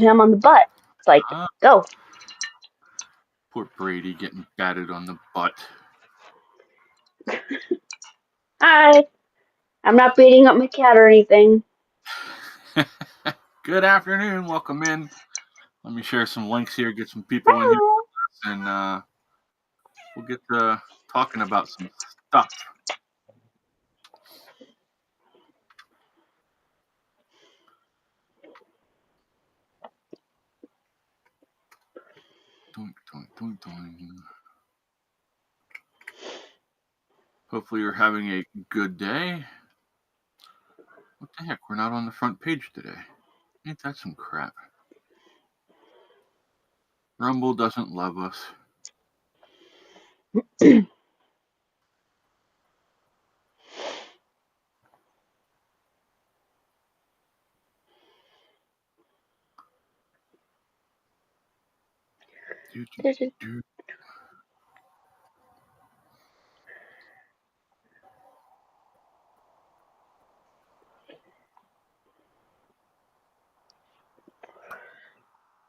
him on the butt. It's like, go. Poor Brady getting batted on the butt. Hi. I'm not beating up my cat or anything. Good afternoon. Welcome in. Let me share some links here, get some people in here, and we'll get to talking about some stuff. Doink, doink, doink, doink. Hopefully you're having a good day. What the heck? We're not on the front page today. Ain't that some crap? Rumble doesn't love us.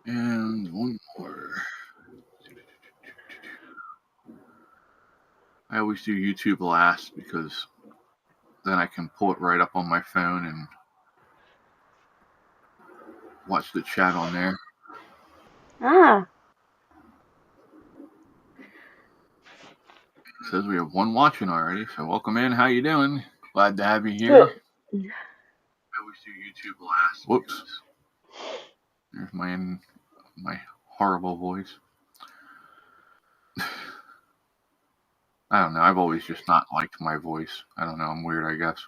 And one more. I always do YouTube last because then I can pull it right up on my phone and watch the chat on there. Ah. It says we have one watching already, so welcome in. How you doing? Glad to have you here. I always do YouTube last. Whoops. There's my horrible voice. I don't know. I've always just not liked my voice. I don't know. I'm weird, I guess.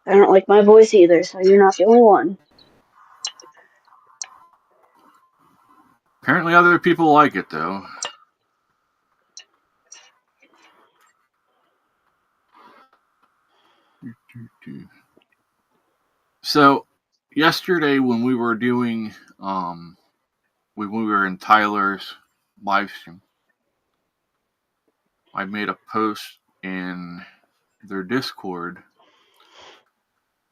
I don't like my voice either, so you're not the only one. Apparently other people like it, though. So, yesterday when we were doing, when we were in Tyler's live stream, I made a post in their Discord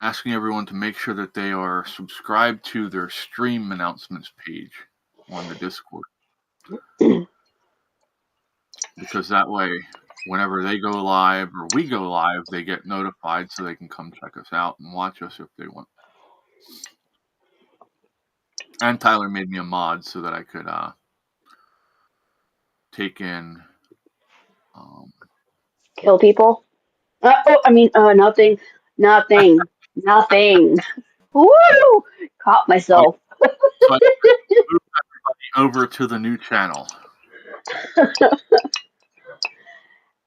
asking everyone to make sure that they are subscribed to their stream announcements page on the Discord. Because that way, whenever they go live or we go live, they get notified so they can come check us out and watch us if they want. And Tyler made me a mod so that I could take in... Kill people? Nothing. Nothing. Woo! Caught myself. So I moved everybody over to the new channel.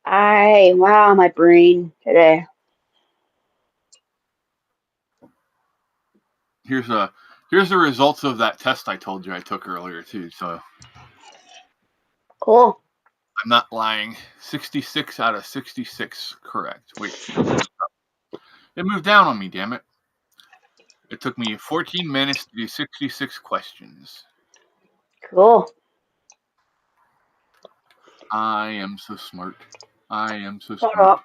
Wow, my brain today. Here's the results of that test I told you I took earlier too. So cool. I'm not lying. 66 out of 66 correct. Wait, it moved down on me. Damn it! It took me 14 minutes to do 66 questions. Cool. I am so smart. I am so Shut smart. up.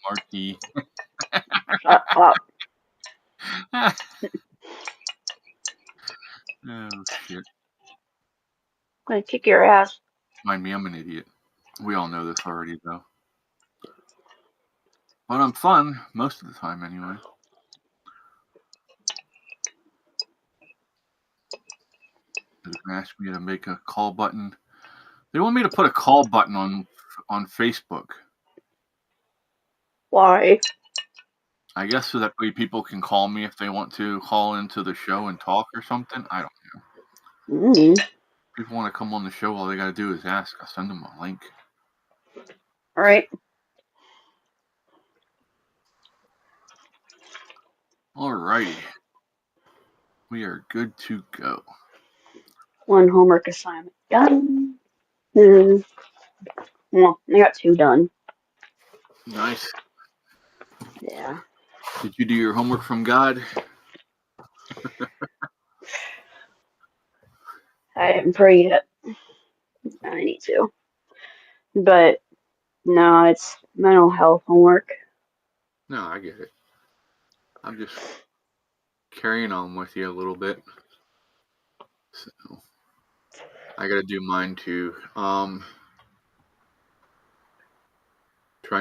Smarty. Shut up. Oh shit. I'm gonna kick your ass. Mind me, I'm an idiot. We all know this already, though. But I'm fun most of the time, anyway. They're gonna ask me to make a call button. They want me to put a call button on Facebook. Why? I guess so that way people can call me if they want to call into the show and talk or something. I don't know. Mm-hmm. People want to come on the show, all they gotta do is ask. I'll send them a link. All right. Alrighty. We are good to go. One homework assignment done. Well, I got 2 done. Nice. Yeah. Did you do your homework from God? I didn't pray yet. I need to. But no, it's mental health homework. No, I get it. I'm just carrying on with you a little bit. I gotta do mine too. Trying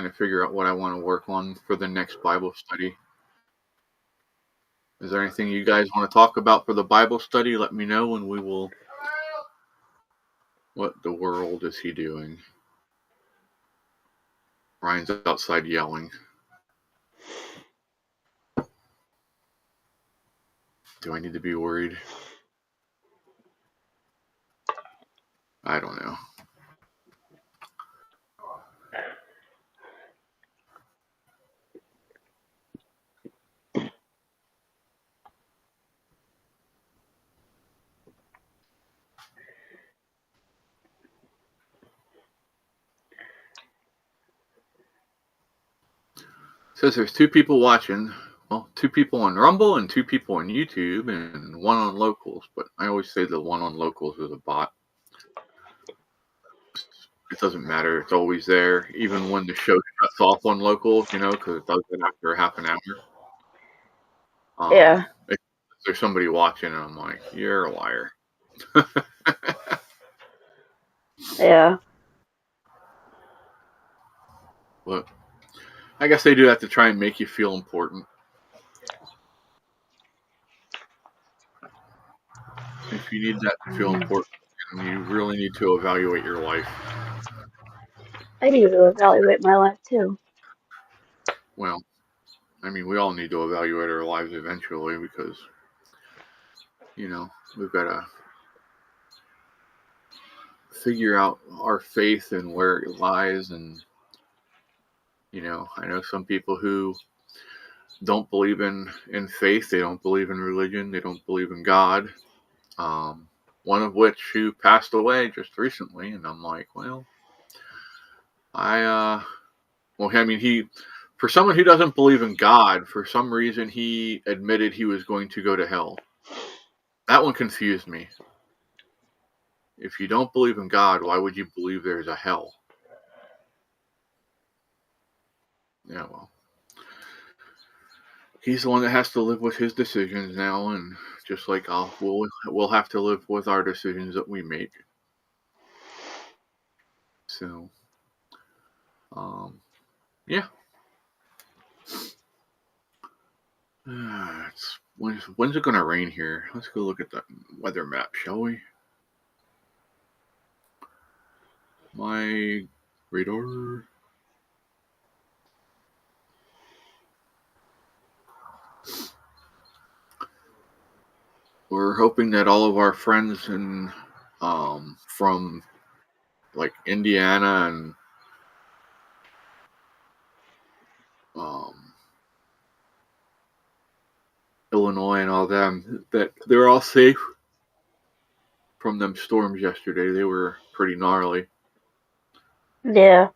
to figure out what I want to work on for the next Bible study. Is there anything you guys want to talk about for the Bible study? Let me know and we will. What the world is he doing? Ryan's outside yelling. Do I need to be worried? I don't know. It says there's 2 people watching. Well, 2 people on Rumble and 2 people on YouTube and 1 on Locals. But I always say the 1 on Locals is a bot. It doesn't matter. It's always there, even when the show shuts off on Locals, because it does it after half an hour. Yeah. If there's somebody watching, and I'm like, you're a liar. Yeah. But I guess they do that to try and make you feel important. If you need that to feel important, you really need to evaluate your life. I need to evaluate my life too. Well, I mean, we all need to evaluate our lives eventually because, we've got to figure out our faith and where it lies. And, I know some people who don't believe in faith. They don't believe in religion. They don't believe in God. One of which who passed away just recently. And I'm like, well, for someone who doesn't believe in God, for some reason, he admitted he was going to go to hell. That one confused me. If you don't believe in God, why would you believe there's a hell? Yeah, well, he's the one that has to live with his decisions now, and just like we'll have to live with our decisions that we make. So, yeah. When's it going to rain here? Let's go look at the weather map, shall we? My radar. We're hoping that all of our friends from like Indiana and Illinois and all them, that they're all safe from them storms yesterday. They were pretty gnarly. Yeah.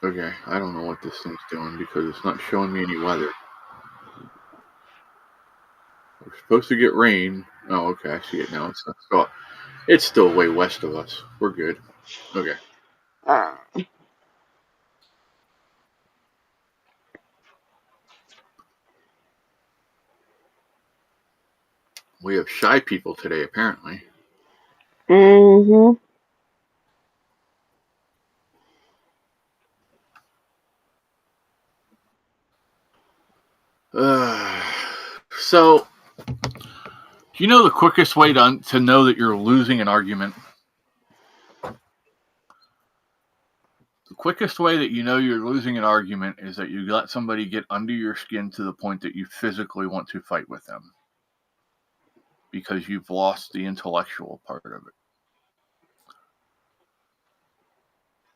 Okay, I don't know what this thing's doing because it's not showing me any weather. We're supposed to get rain. Oh, okay, I see it now. It's still way west of us. We're good. Okay. We have shy people today, apparently. Mm-hmm. So, do you know the quickest way to know that you're losing an argument? The quickest way that you know you're losing an argument is that you let somebody get under your skin to the point that you physically want to fight with them because you've lost the intellectual part of it.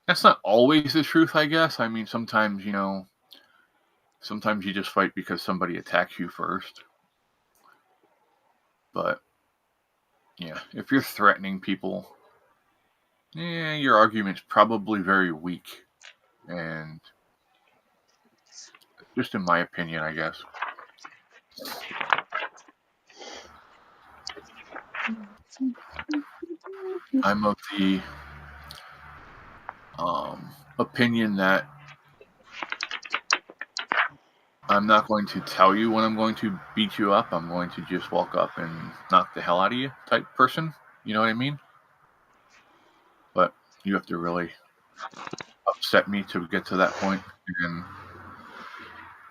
That's not always the truth, I guess. I mean, sometimes you just fight because somebody attacks you first. But, yeah, if you're threatening people, your argument's probably very weak, and just in my opinion, I guess. I'm of the opinion that I'm not going to tell you when I'm going to beat you up. I'm going to just walk up and knock the hell out of you type person. You know what I mean? But you have to really upset me to get to that point. And,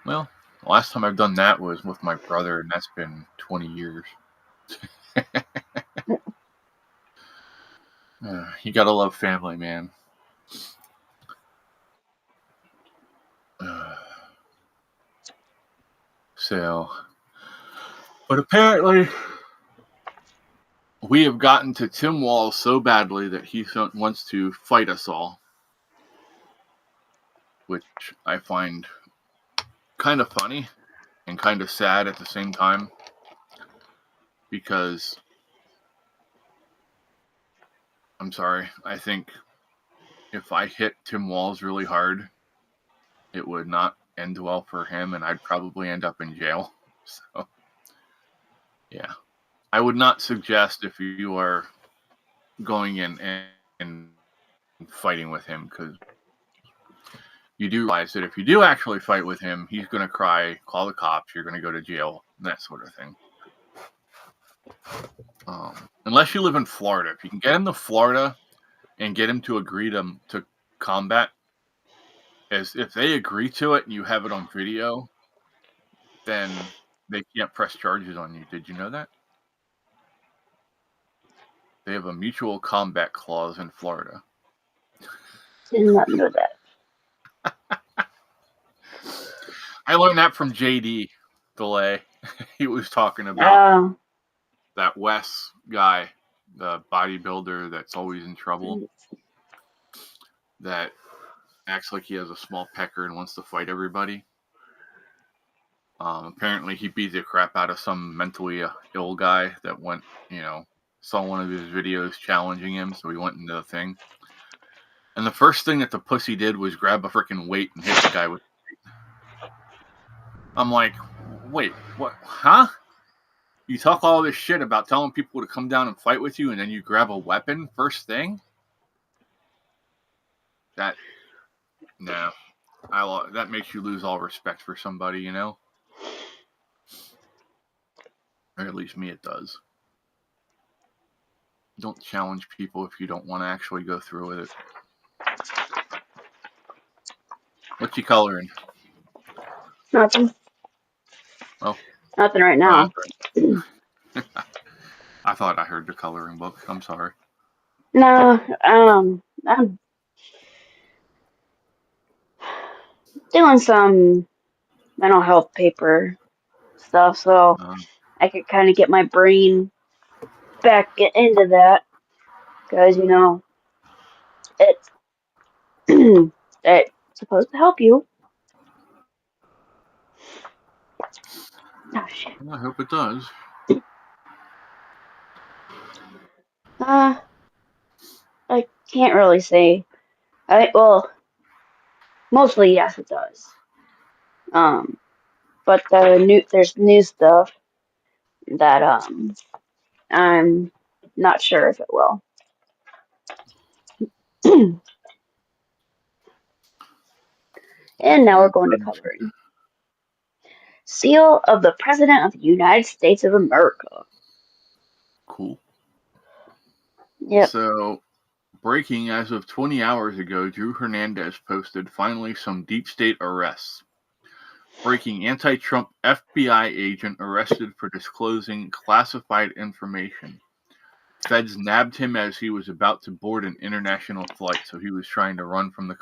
well, the last time I've done that was with my brother, and that's been 20 years. You gotta love family, man. So, but apparently, we have gotten to Tim Walls so badly that he wants to fight us all, which I find kind of funny and kind of sad at the same time, because I'm sorry, I think if I hit Tim Walls really hard, it would not end well for him, and I'd probably end up in jail. So, yeah. I would not suggest if you are going in and fighting with him, because you do realize that if you do actually fight with him, he's going to cry, call the cops, you're going to go to jail, that sort of thing. Unless you live in Florida. If you can get him to Florida and get him to agree to combat, as if they agree to it and you have it on video, then they can't press charges on you. Did you know that? They have a mutual combat clause in Florida. Did not know that. I learned that from JD Delay. He was talking about that Wes guy, the bodybuilder that's always in trouble, that acts like he has a small pecker and wants to fight everybody. Apparently, he beat the crap out of some mentally ill guy that went, saw one of his videos challenging him, so he went into the thing. And the first thing that the pussy did was grab a freaking weight and hit the guy with it. I'm like, wait, what? Huh? You talk all this shit about telling people to come down and fight with you, and then you grab a weapon first thing? That makes you lose all respect for somebody, you know? Or at least me, it does. Don't challenge people if you don't want to actually go through with it. What you coloring? Nothing. Oh. Nothing right now. I thought I heard the coloring book. I'm sorry. No, I'm doing some mental health paper stuff, so I could kind of get my brain back into that, because it's it's supposed to help you. Oh shit. I hope it does. I can't really say. Mostly yes, it does. But there's new stuff that I'm not sure if it will. And now we're going to coloring. Seal of the President of the United States of America. Cool. Yep. So, breaking as of 20 hours ago, Drew Hernandez posted finally some deep state arrests. Breaking anti-Trump FBI agent arrested for disclosing classified information. Feds nabbed him as he was about to board an international flight, so he was trying to run from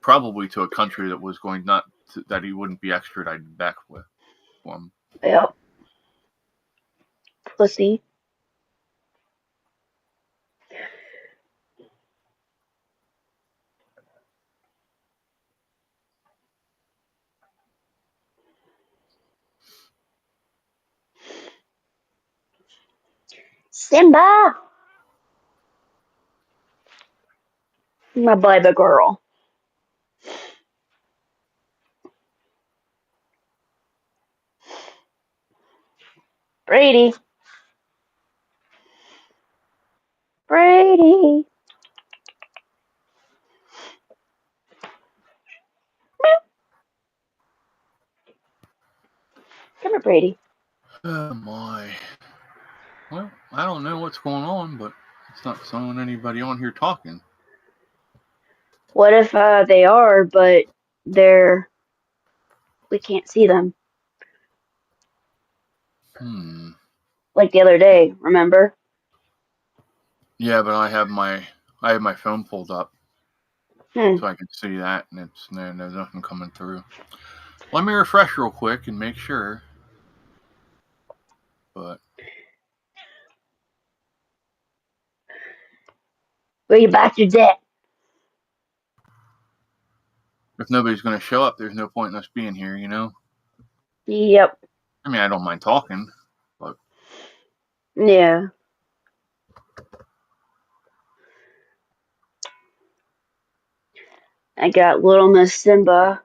probably to a country that was that he wouldn't be extradited back with. Yep. Pussy. Simba. My baby girl. Brady. Brady. Come here, Brady. Oh my. Well, I don't know what's going on, but it's not showing anybody on here talking. What if they are, but we can't see them? Like the other day, remember? Yeah, but I have my phone pulled up Hmm. so I can see that, and there's nothing coming through. Let me refresh real quick and make sure. But Will you back your debt? if nobody's going to show up, there's no point in us being here, you know? Yep. I mean, I don't mind talking, but Yeah. I got little Miss Simba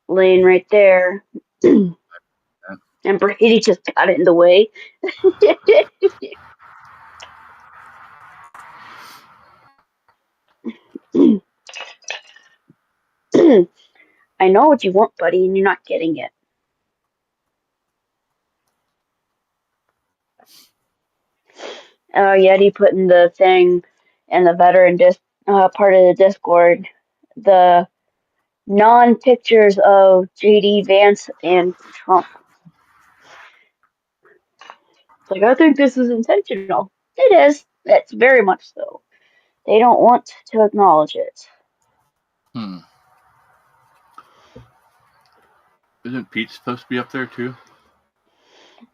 laying right there. And Brady just got in the way. I know what you want, buddy, and you're not getting it. Oh, Yeti put in the thing in the veteran part of the Discord, the non-pictures of JD Vance and Trump. It's like, I think this is intentional. It is. It's very much so. They don't want to acknowledge it. Isn't Pete supposed to be up there too?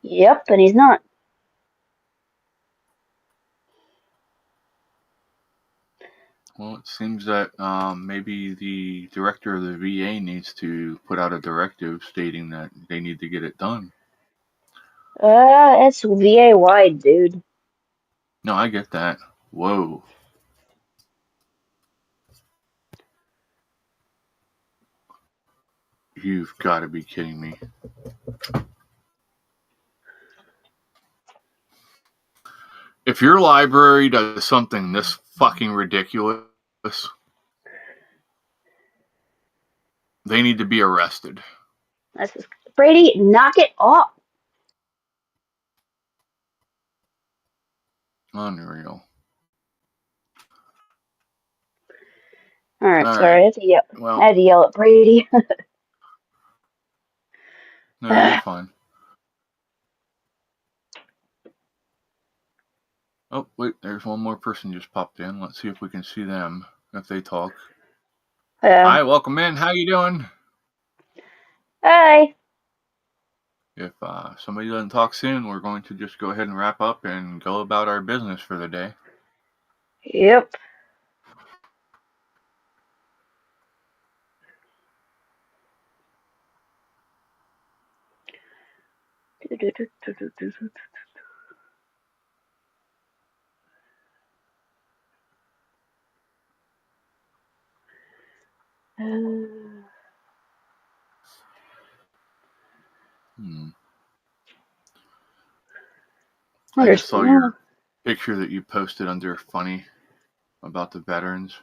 Yep, and he's not. Well, it seems that maybe the director of the VA needs to put out a directive stating that they need to get it done. It's VA wide, dude. No, I get that. Whoa. You've got to be kidding me. If your library does something this fucking ridiculous, they need to be arrested. That's just, Brady, knock it off. Unreal. All right, All sorry, right. I had to yell at Brady. No, you're fine. Oh, wait, there's one more person just popped in. Let's see if we can see them, if they talk. Hi, welcome in. How you doing? Hi. If somebody doesn't talk soon, we're going to just go ahead and wrap up and go about our business for the day. Yep. I just saw your picture that you posted under funny about the veterans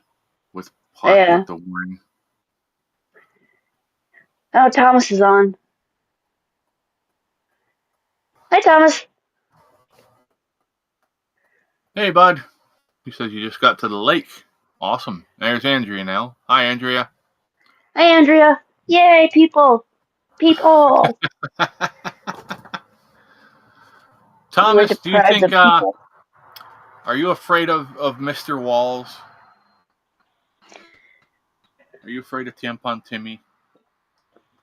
with the warning. Oh, Thomas is on. Hi, Thomas. Hey, bud. He says you just got to the lake. Awesome. There's Andrea now. Hi, Andrea. Hi, Andrea. Yay, people. People. Thomas, do you think, are you afraid of Mr. Walls? Are you afraid of Tampon Timmy?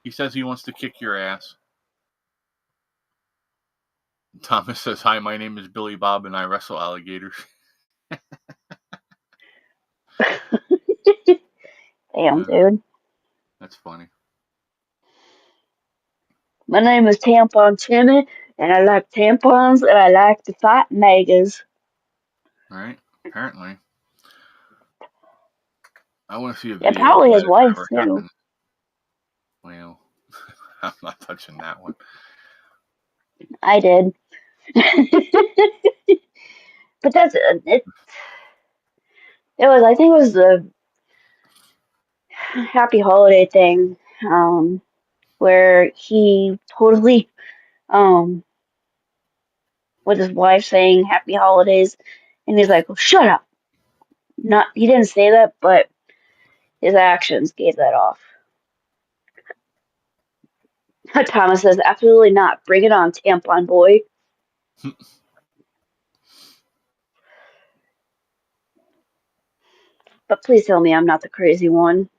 He says he wants to kick your ass. Thomas says, hi, my name is Billy Bob and I wrestle alligators. Damn, dude. That's funny. My name is Tampon Timmy, and I like tampons, and I like to fight megas. Right? Apparently. I want to see a Yeah, video of probably his that if it wife ever too. happened. Well, I'm not touching that one. I did. But that's it. It was. I think it was the Happy Holiday thing, where he totally, um, with his wife saying Happy Holidays, and he's like, well, "Shut up." Not. He didn't say that, but his actions gave that off. Thomas says, "Absolutely not. Bring it on, tampon boy." But please tell me I'm not the crazy one.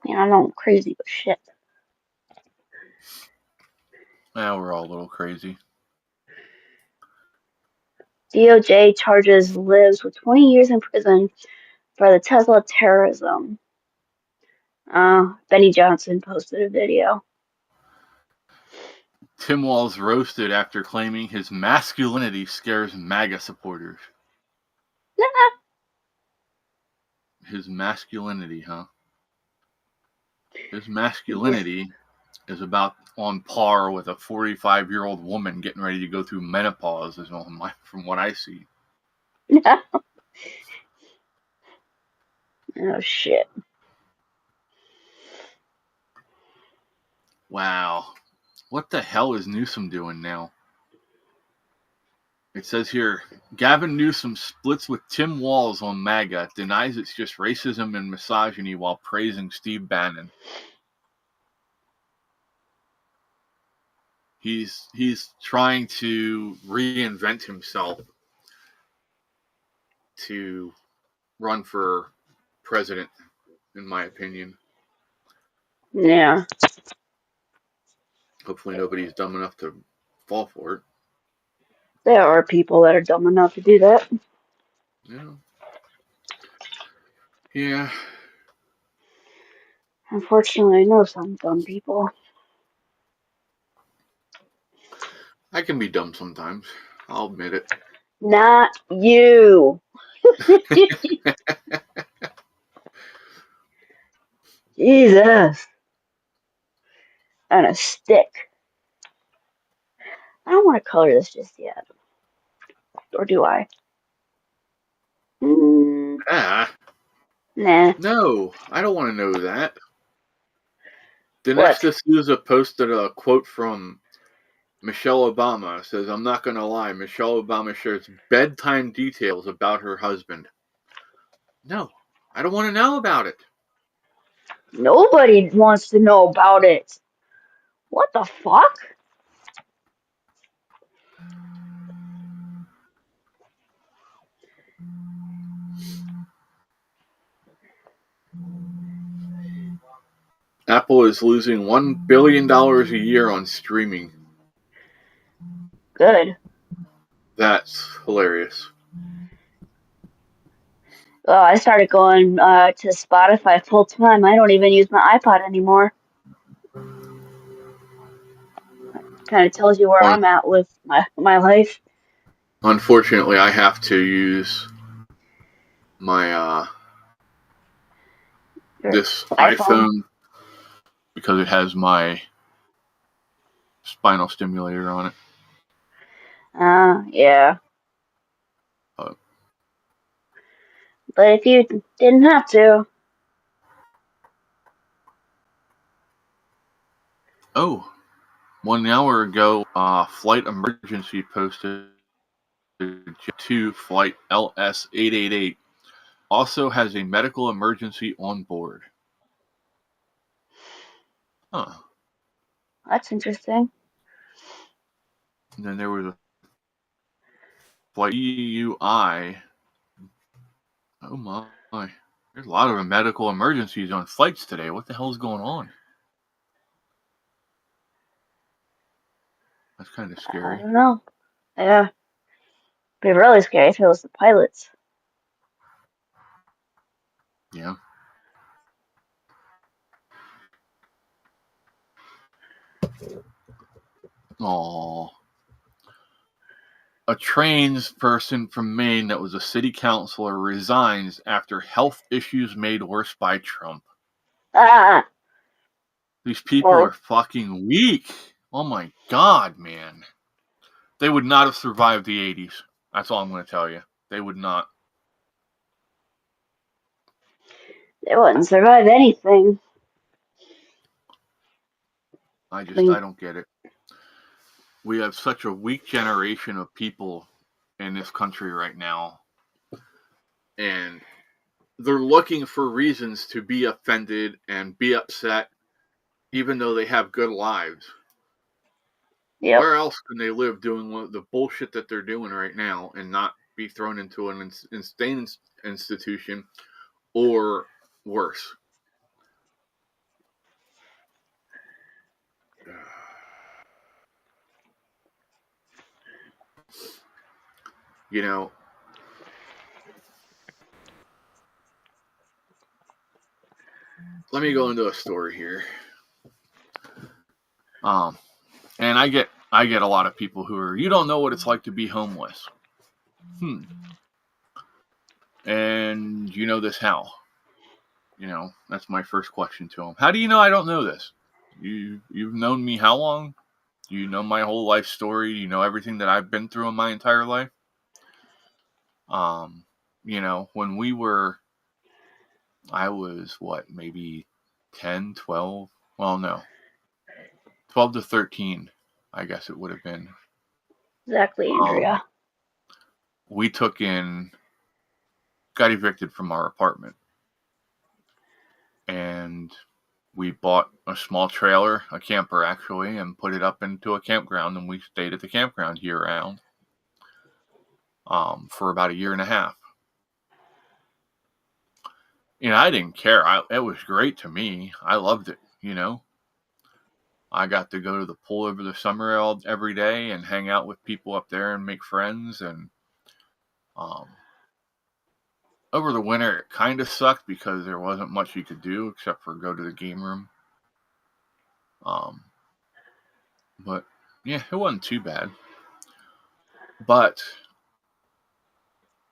Man, I know I'm crazy, but shit. Now we're all a little crazy. DOJ charges Lives with 20 years in prison for the Tesla terrorism. Benny Johnson posted a video. Tim Walz roasted after claiming his masculinity scares MAGA supporters. His masculinity, huh? His masculinity is about on par with a 45-year-old woman getting ready to go through menopause, from what I see. Oh shit. Wow. What the hell is Newsom doing now? It says here, Gavin Newsom splits with Tim Walz on MAGA, denies it's just racism and misogyny while praising Steve Bannon. He's trying to reinvent himself to run for president, in my opinion. Yeah. Hopefully nobody's dumb enough to fall for it. There are people that are dumb enough to do that. Yeah. Yeah. Unfortunately, I know some dumb people. I can be dumb sometimes. I'll admit it. Not you. Jesus. On a stick. I don't want to color this just yet. Or do I? Ah. Nah. No, I don't want to know that. Dinesh What? D'Souza posted a quote from Michelle Obama. It says, I'm not going to lie, Michelle Obama shares bedtime details about her husband. No, I don't want to know about it. Nobody wants to know about it. What the fuck? Apple is losing $1 billion a year on streaming. Good. That's hilarious. Oh, I started going to Spotify full time. I don't even use my iPod anymore. Kind of tells you where I'm at with my life. Unfortunately, I have to use my Your this iPhone. iPhone because it has my spinal stimulator on it. Yeah. Uh, But if you didn't have to. oh, 1 hour ago, flight emergency posted to flight LS888 also has a medical emergency on board. Huh. That's interesting. And then there was a flight EUI. Oh my. There's a lot of medical emergencies on flights today. What the hell is going on? That's kind of I scary. don't know. Yeah. It'd be really scary if it was the pilots. Yeah. Oh. A tradesperson from Maine that was a city councilor resigns after health issues made worse by Trump. Ah. These people Well, are fucking weak. Oh my god, man. They would not have survived the 80s. That's all I'm going to tell you. They would not. they wouldn't survive anything. I I mean, don't get it. We have such a weak generation of people in this country right now. And they're looking for reasons to be offended and be upset, even though they have good lives. yep. Where else can they live doing the bullshit that they're doing right now and not be thrown into an insane institution or worse? You know, let me go into a story here. And I get a lot of people who are, you don't know what it's like to be homeless. And you know this how? You know, that's my first question to them. How do you know I don't know this? You've known me how long? You know my whole life story. You know everything that I've been through in my entire life. You know, when I was what, maybe 10, 12? Well, no, 12 to 13, I guess it would have been. Exactly, Andrea. We got evicted from our apartment. And we bought a small trailer, a camper actually, and put it up into a campground, and we stayed at the campground year round for about a year and a half. You know, I didn't care. It was great to me. I loved it, you know. I got to go to the pool over the summer every day and hang out with people up there and make friends. And over the winter, it kind of sucked because there wasn't much you could do except for go to the game room. But yeah, it wasn't too bad. But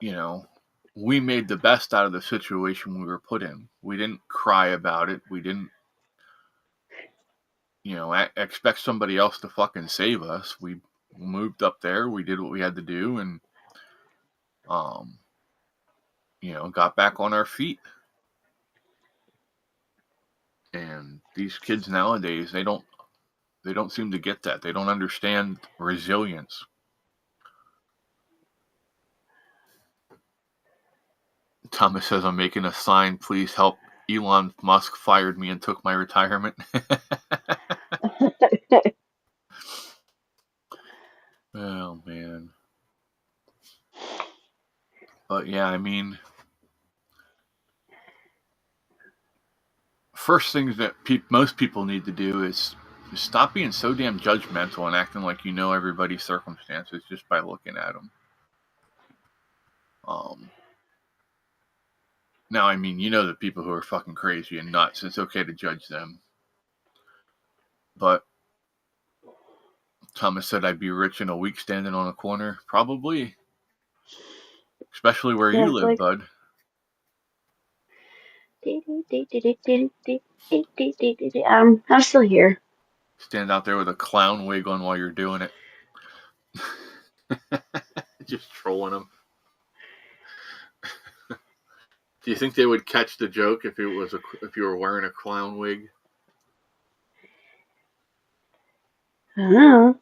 you know, we made the best out of the situation we were put in. We didn't cry about it. We didn't, you know, expect somebody else to fucking save us. We moved up there. We did what we had to do, and you know, got back on our feet. And these kids nowadays, they don't seem to get that. They don't understand resilience. Thomas says, I'm making a sign. Please help. Elon Musk fired me and took my retirement. Oh, man. But yeah, I mean, first things that most people need to do is stop being so damn judgmental and acting like you know everybody's circumstances just by looking at them. Now, I mean, you know the people who are fucking crazy and nuts. It's okay to judge them. But Thomas said I'd be rich in a week standing on a corner. Probably. Especially where you live, bud. I'm still here. Stand out there with a clown wig on while you're doing it. Just trolling them. Do you think they would catch the joke if you were wearing a clown wig? I don't know.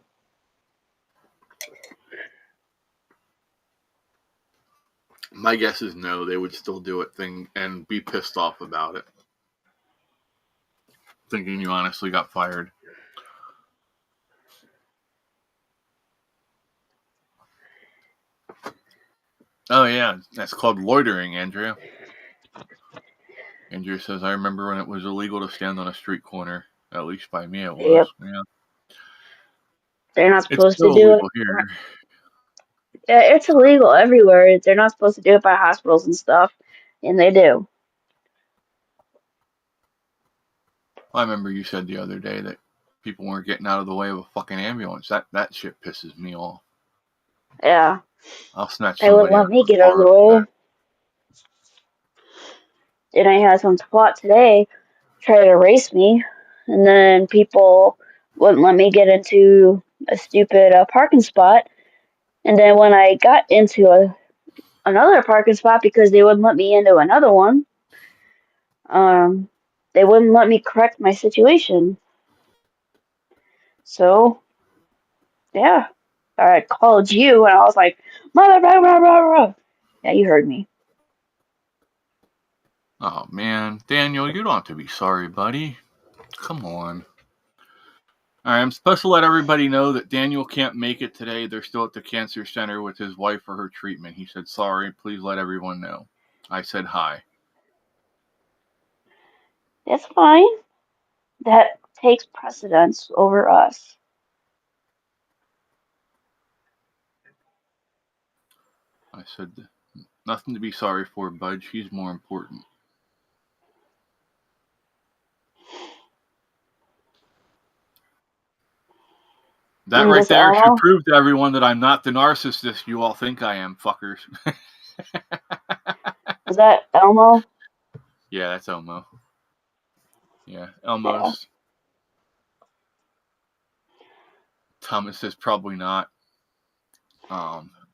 My guess is no. They would still do it and be pissed off about it, thinking you honestly got fired. Oh yeah, that's called loitering, Andrea. Andrea says, I remember when it was illegal to stand on a street corner. At least by me it was. Yep. Yeah. They're not It's supposed to still do it. illegal here. Yeah, it's illegal everywhere. They're not supposed to do it by hospitals and stuff, and they do. I remember you said the other day that people weren't getting out of the way of a fucking ambulance. That shit pisses me off. Yeah. I'll snatch They wouldn't somebody out let of me a get out of car the for way. that. And I had some twat today try to race me, and then people wouldn't let me get into a stupid parking spot. And then when I got into another parking spot because they wouldn't let me into another one, um, they wouldn't let me correct my situation. So, yeah, I called you and I was like, mother, blah, blah, blah, blah. Yeah, you heard me. Oh man, Daniel, you don't have to be sorry, buddy. Come on. All right, I'm supposed to let everybody know that Daniel can't make it today. They're still at the cancer center with his wife for her treatment. He said, sorry, please let everyone know. I said hi. That's fine. That takes precedence over us. I said, nothing to be sorry for, bud. She's more important. That And right this there should Elmo, prove to everyone that I'm not the narcissist you all think I am, fuckers. is that Elmo? Yeah, that's Elmo. Yeah, Yeah. Elmo's. Thomas says probably not.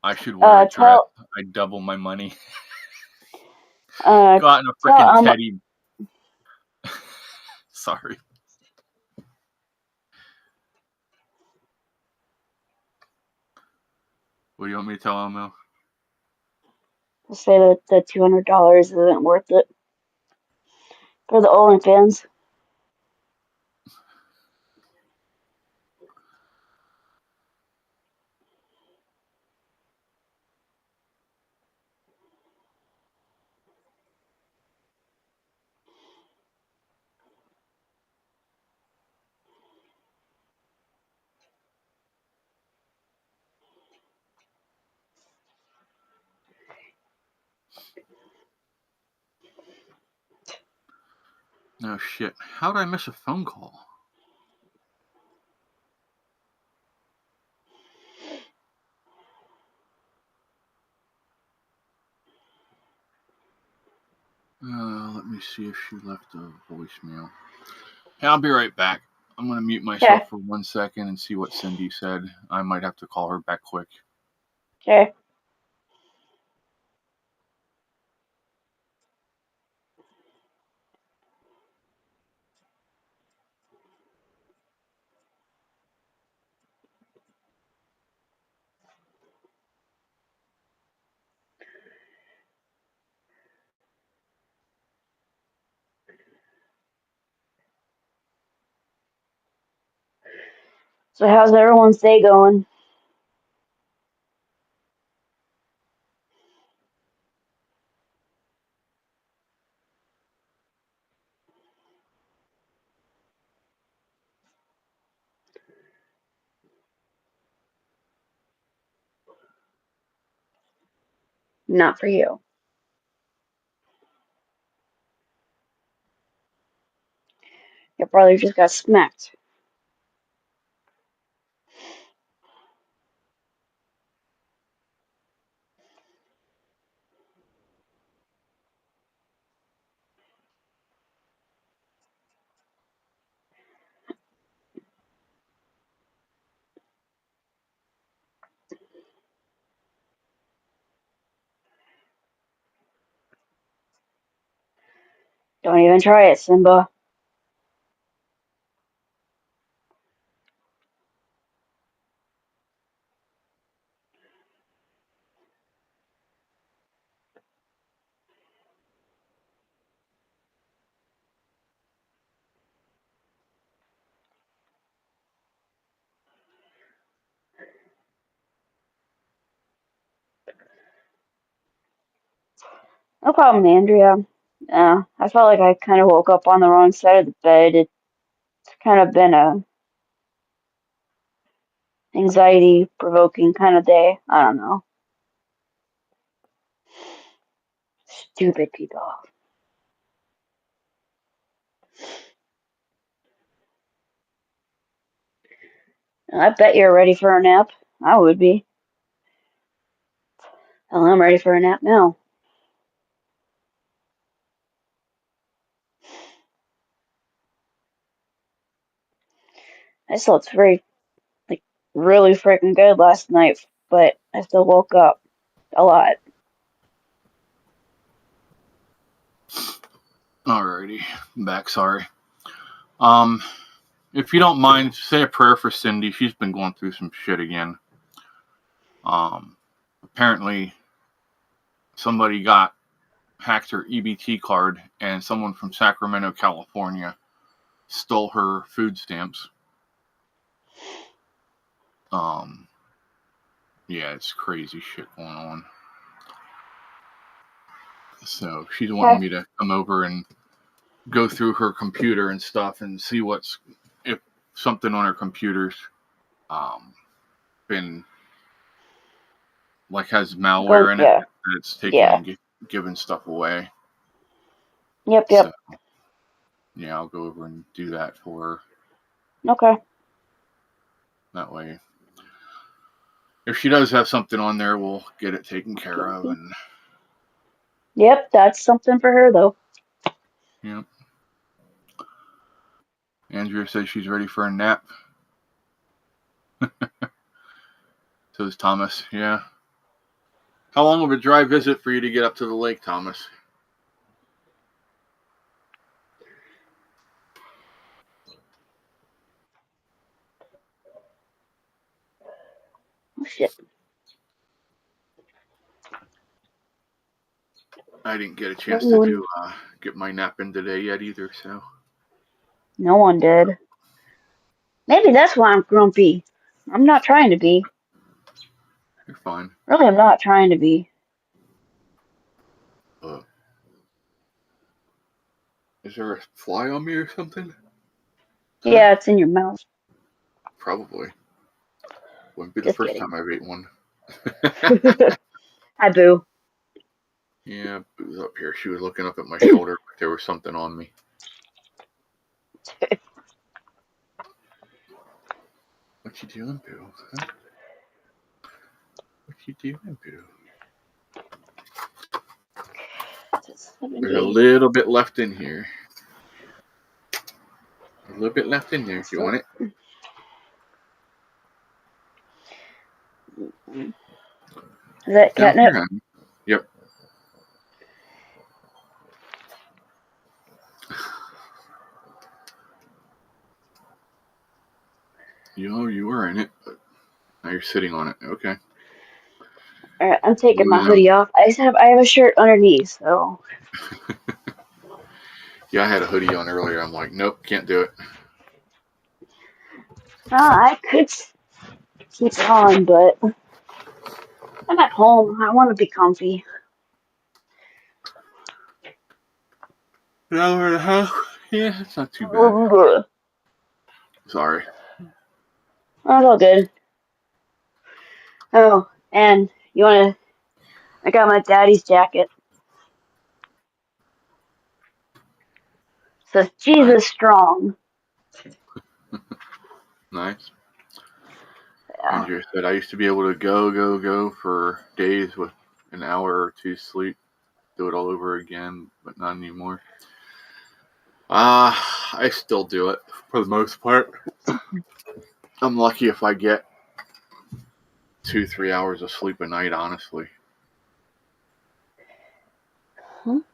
I should wear a dress. Tell, I double my money. uh, Go out in a tell freaking Elmo, teddy. Sorry. What do you want me to tell Elmo? say that the $200 isn't worth it for the OnlyFans. No shit. How did I miss a phone call? Let me see if she left a voicemail. Hey, I'll be right back. I'm going to mute Okay, myself for 1 second and see what Cindy said. I might have to call her back quick. okay. So how's everyone's day going? Not for you. Your brother just got smacked. Don't even try it, Simba. No problem, Andrea. I felt like I kind of woke up on the wrong side of the bed. It's kind of been a anxiety provoking kind of day. I don't know. Stupid people. I bet you're ready for a nap. I would be. Hell, I'm ready for a nap now. I slept really freaking good last night, but I still woke up a lot. Alrighty, I'm back. Sorry. If you don't mind, say a prayer for Cindy. She's been going through some shit again. Apparently, somebody hacked her EBT card, and someone from Sacramento, California, stole her food stamps. Yeah, it's crazy shit going on. So she's wanting me to come over and go through her computer and stuff and see if something on her computer's been has malware in it. Yeah. It's taking and giving stuff away. Yep. So, yeah, I'll go over and do that for her. Okay. That way, if she does have something on there, we'll get it taken care of. And yep, that's something for her though. Yep. Andrea says she's ready for a nap. So is Thomas. Yeah. How long of a drive is it for you to get up to the lake, Thomas? Oh shit. I didn't get a chance to get my nap in today yet either, so. No one did. Maybe that's why I'm grumpy. I'm not trying to be. You're fine. Really, I'm not trying to be. Is there a fly on me or something? Yeah, it's in your mouth. Probably. Wouldn't be the Just first kidding. time I've ate one. Hi, Boo. Yeah, Boo's up here. She was looking up at my shoulder like there was something on me. What you doing, Boo? Huh? What you doing, Boo? There's a little bit left in here. A little bit left in here. You want it? Is that catnip? Yep. You were in it, but now you're sitting on it. Okay. Alright, I'm taking my hoodie off. I have a shirt underneath, so. Yeah, I had a hoodie on earlier. I'm like, nope, can't do it. I could keep it on, but I'm at home. I want to be comfy. An hour and a half? Yeah, it's not too bad. Sorry. That's all good. Oh, and I got my daddy's jacket. It says Jesus strong. Nice. Yeah. Andrea said I used to be able to go for days with an hour or two sleep. Do it all over again, but not anymore. I still do it for the most part. I'm lucky if I get 2-3 hours of sleep a night, honestly. But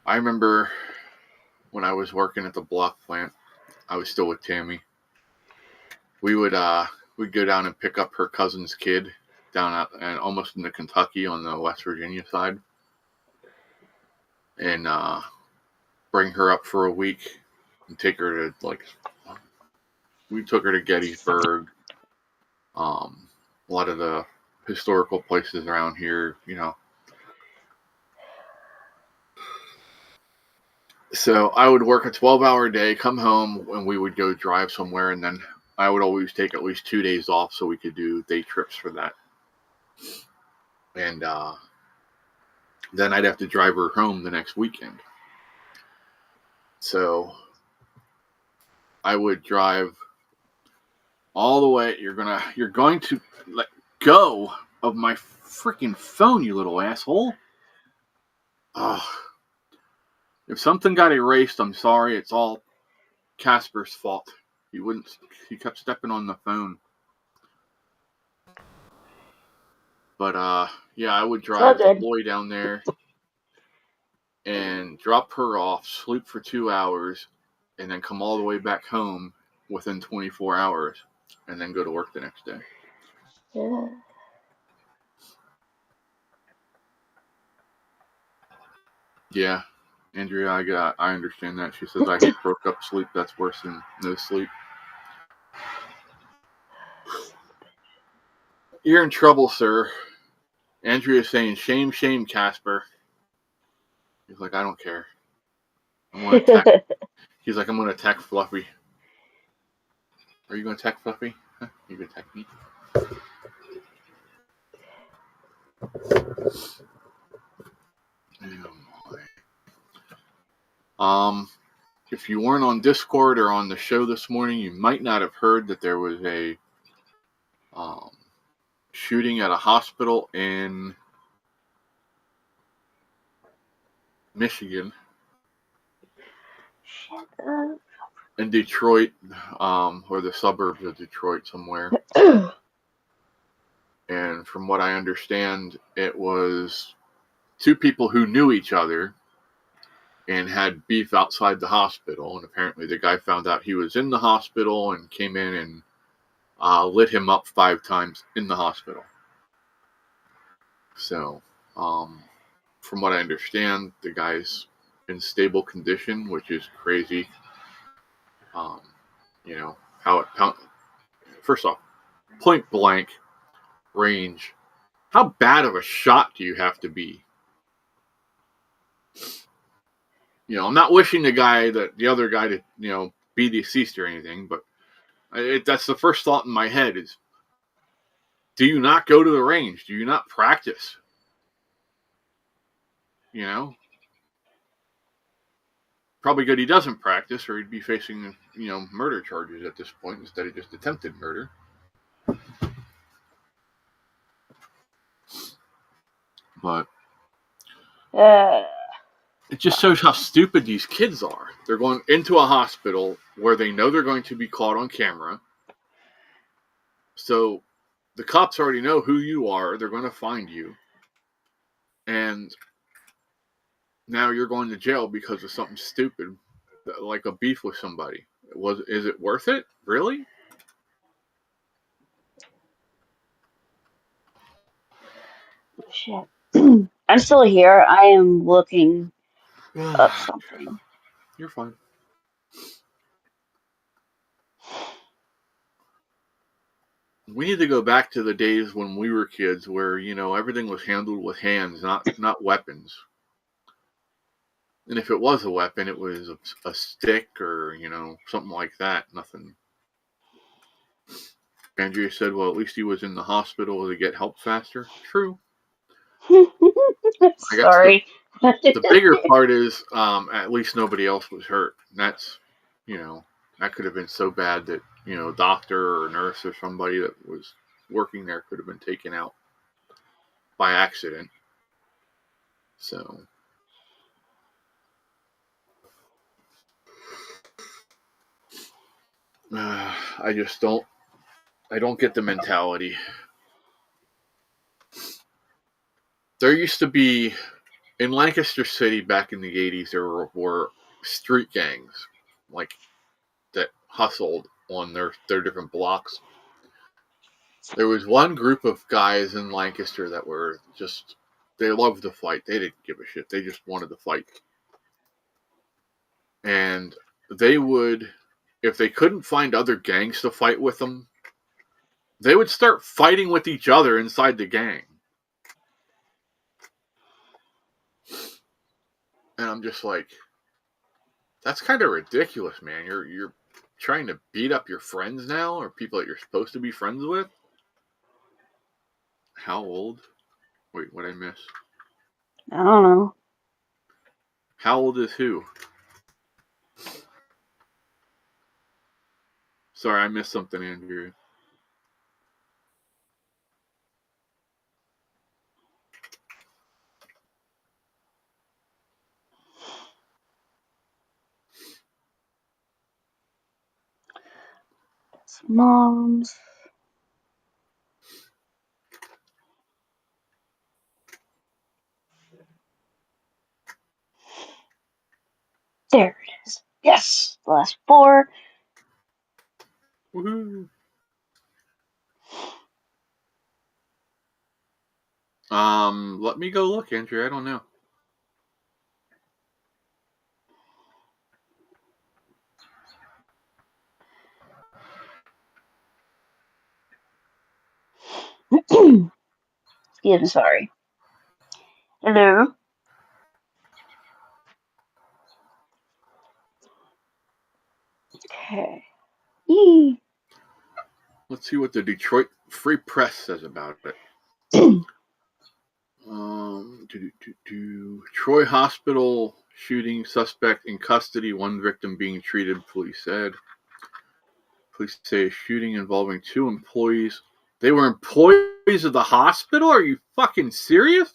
I remember when I was working at the block plant, I was still with Tammy. We'd go down and pick up her cousin's kid down out and almost into Kentucky on the West Virginia side, and bring her up for a week and take her to we took her to Gettysburg, a lot of the historical places around here, So I would work a 12-hour day, come home, and we would go drive somewhere, and then I would always take at least 2 days off so we could do day trips for that. And then I'd have to drive her home the next weekend. So I would drive all the way. You're going to let go of my freaking phone, you little asshole. Ugh. If something got erased, I'm sorry. It's all Casper's fault. He kept stepping on the phone. But yeah, I would It's all drive good. Loy down there and drop her off, sleep for 2 hours, and then come all the way back home within 24 hours, and then go to work the next day. Yeah. Yeah, Andrea, I understand that. She says I hate broke up sleep. That's worse than no sleep. You're in trouble, sir. Andrea's saying, shame, shame, Casper. He's like, I don't care. I'm going to attack. He's like, I'm going to attack Fluffy. Are you going to attack Fluffy? Huh? You going to attack me? Oh, if you weren't on Discord or on the show this morning, you might not have heard that there was a shooting at a hospital in Michigan. Shut up. In Detroit, or the suburbs of Detroit somewhere. And from what I understand, it was two people who knew each other and had beef outside the hospital. And apparently the guy found out he was in the hospital and came in and lit him up 5 times in the hospital. So, from what I understand, the guy's in stable condition, which is crazy. You know, how it first off, point blank range. How bad of a shot do you have to be? You know, I'm not wishing the other guy to, be deceased or anything, but that's the first thought in my head is, do you not go to the range? Do you not practice? You know? Probably good he doesn't practice, or he'd be facing, murder charges at this point instead of just attempted murder. But it just shows how stupid these kids are. They're going into a hospital where they know they're going to be caught on camera. So the cops already know who you are. They're going to find you. And now you're going to jail because of something stupid, like a beef with somebody. Is it worth it? Really? Shit. I'm still here. I am looking up something. You're fine. We need to go back to the days when we were kids where, everything was handled with hands, not weapons. And if it was a weapon, it was a stick or, something like that. Nothing. Andrea said, well, at least he was in the hospital to get help faster. True. I guess Sorry. the bigger part is at least nobody else was hurt. And that's, that could have been so bad that, a doctor or nurse or somebody that was working there could have been taken out by accident. So I just don't get the mentality. There used to be, in Lancaster City back in the 80s, there were street gangs like that hustled on their different blocks. There was one group of guys in Lancaster that were just, they loved to fight. They didn't give a shit. They just wanted to fight. And they would, if they couldn't find other gangs to fight with them, they would start fighting with each other inside the gang. And I'm just like, that's kind of ridiculous, man. You're trying to beat up your friends now, or people that you're supposed to be friends with. How old? Wait, what I miss? I don't know. How old is who? Sorry, I missed something, Andrew. Moms. There it is. Yes, the last 4. Woohoo! Let me go look, Andrew. I don't know. Excuse me, sorry. Hello? Okay. Yee. Let's see what the Detroit Free Press says about it. Troy Hospital shooting suspect in custody, one victim being treated, police said. Police say a shooting involving 2 employees. They were employees of the hospital? Are you fucking serious?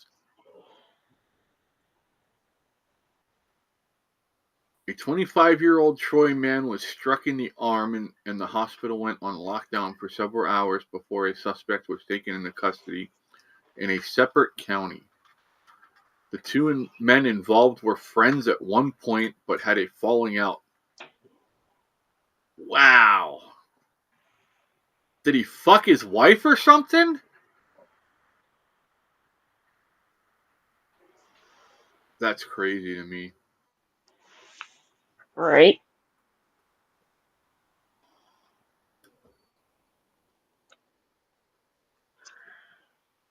A 25-year-old Troy man was struck in the arm and the hospital went on lockdown for several hours before a suspect was taken into custody in a separate county. The 2 men involved were friends at one point but had a falling out. Wow. Did he fuck his wife or something? That's crazy to me. Right.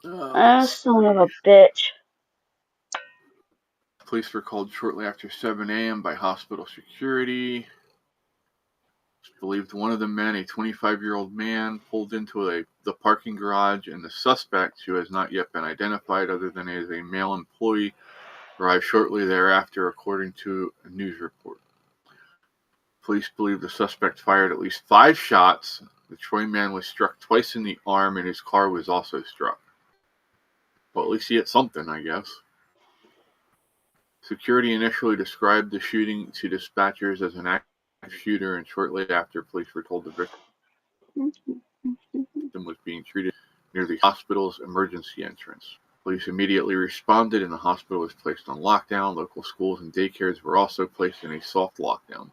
Son of a bitch. Police were called shortly after 7 a.m. by hospital security. It's believed one of the men, a 25-year-old man, pulled into the parking garage, and the suspect, who has not yet been identified other than as a male employee, arrived shortly thereafter, according to a news report. Police believe the suspect fired at least 5 shots. The Troy man was struck twice in the arm, and his car was also struck. Well, at least he hit something, I guess. Security initially described the shooting to dispatchers as an active shooter, and shortly after, police were told the victim was being treated near the hospital's emergency entrance. Police immediately responded, and the hospital was placed on lockdown. Local schools and daycares were also placed in a soft lockdown.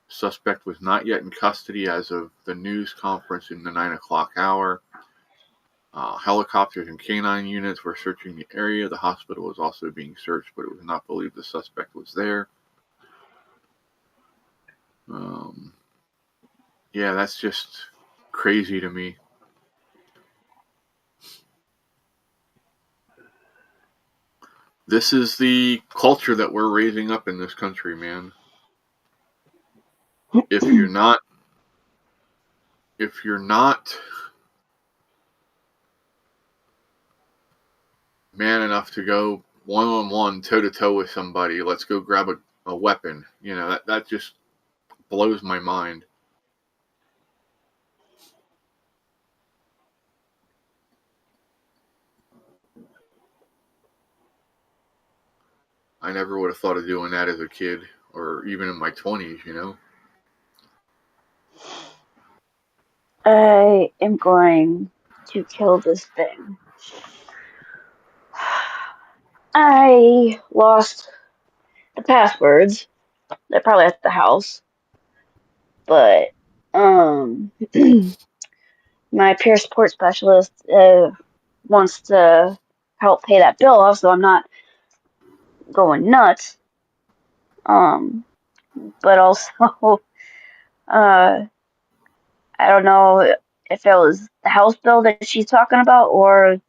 The suspect was not yet in custody as of the news conference in the 9 o'clock hour. Helicopters and canine units were searching the area. The hospital was also being searched, but it was not believed the suspect was there. Yeah, that's just crazy to me. This is the culture that we're raising up in this country, man. If you're not man enough to go one-on-one, toe-to-toe with somebody, let's go grab a weapon. You know, that just blows my mind. I never would have thought of doing that as a kid or even in my 20s, you know? I am going to kill this thing. I lost the passwords. They're probably at the house. But, my peer support specialist wants to help pay that bill off, so I'm not going nuts. But also, I don't know if it was the house bill that she's talking about or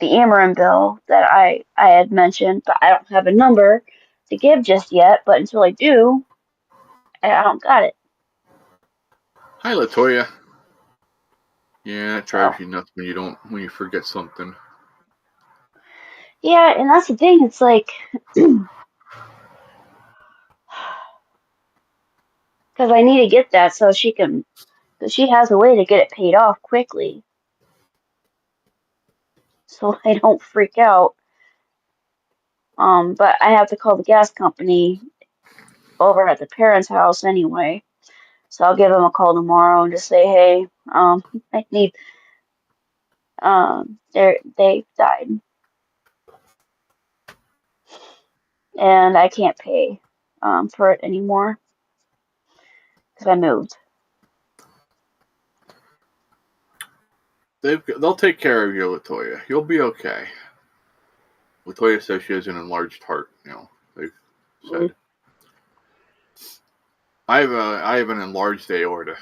the Ameren bill that I had mentioned, but I don't have a number to give just yet. But until I do, I don't got it. Hi, Latoya. Yeah, it drives So you nuts when you forget something. yeah, and that's the thing. It's like because I need to get that so she can, because she has a way to get it paid off quickly, so I don't freak out. But I have to call the gas company over at the parents' house anyway. So I'll give them a call tomorrow and just say, hey, I need, they died, and I can't pay, for it anymore because I moved. They'll take care of you, Latoya. You'll be okay. Latoya says she has an enlarged heart. They've said. I have an enlarged aortic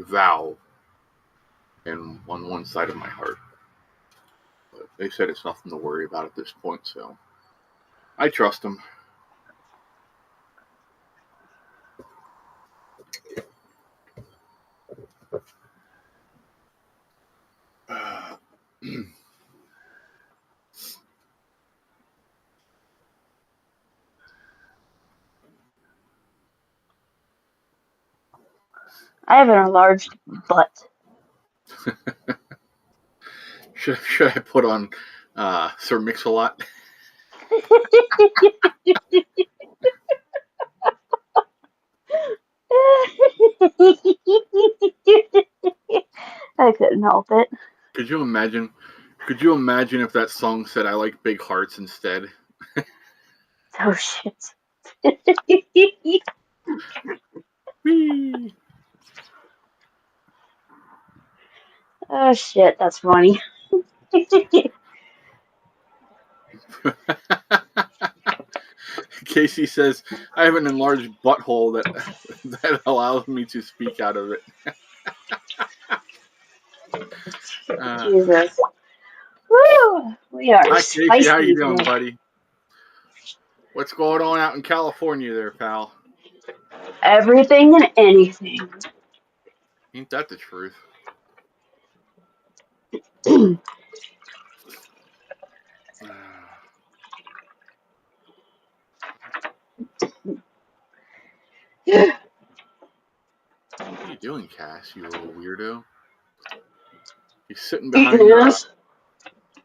valve on one side of my heart. But they said it's nothing to worry about at this point, so I trust them. I have an enlarged butt. Should I put on Sir Mix-a-Lot? I couldn't help it. Could you imagine? Could you imagine if that song said "I like big hearts" instead? Oh shit. Whee! Oh shit, that's funny. Casey says, "I have an enlarged butthole that allows me to speak out of it." Jesus. Woo! We are Hi, Casey. How you spicy doing, today. buddy? What's going on out in California, there, pal? Everything and anything. Ain't that the truth? Yeah. What are you doing, Cass? You little weirdo. He's sitting Eating behind the ass.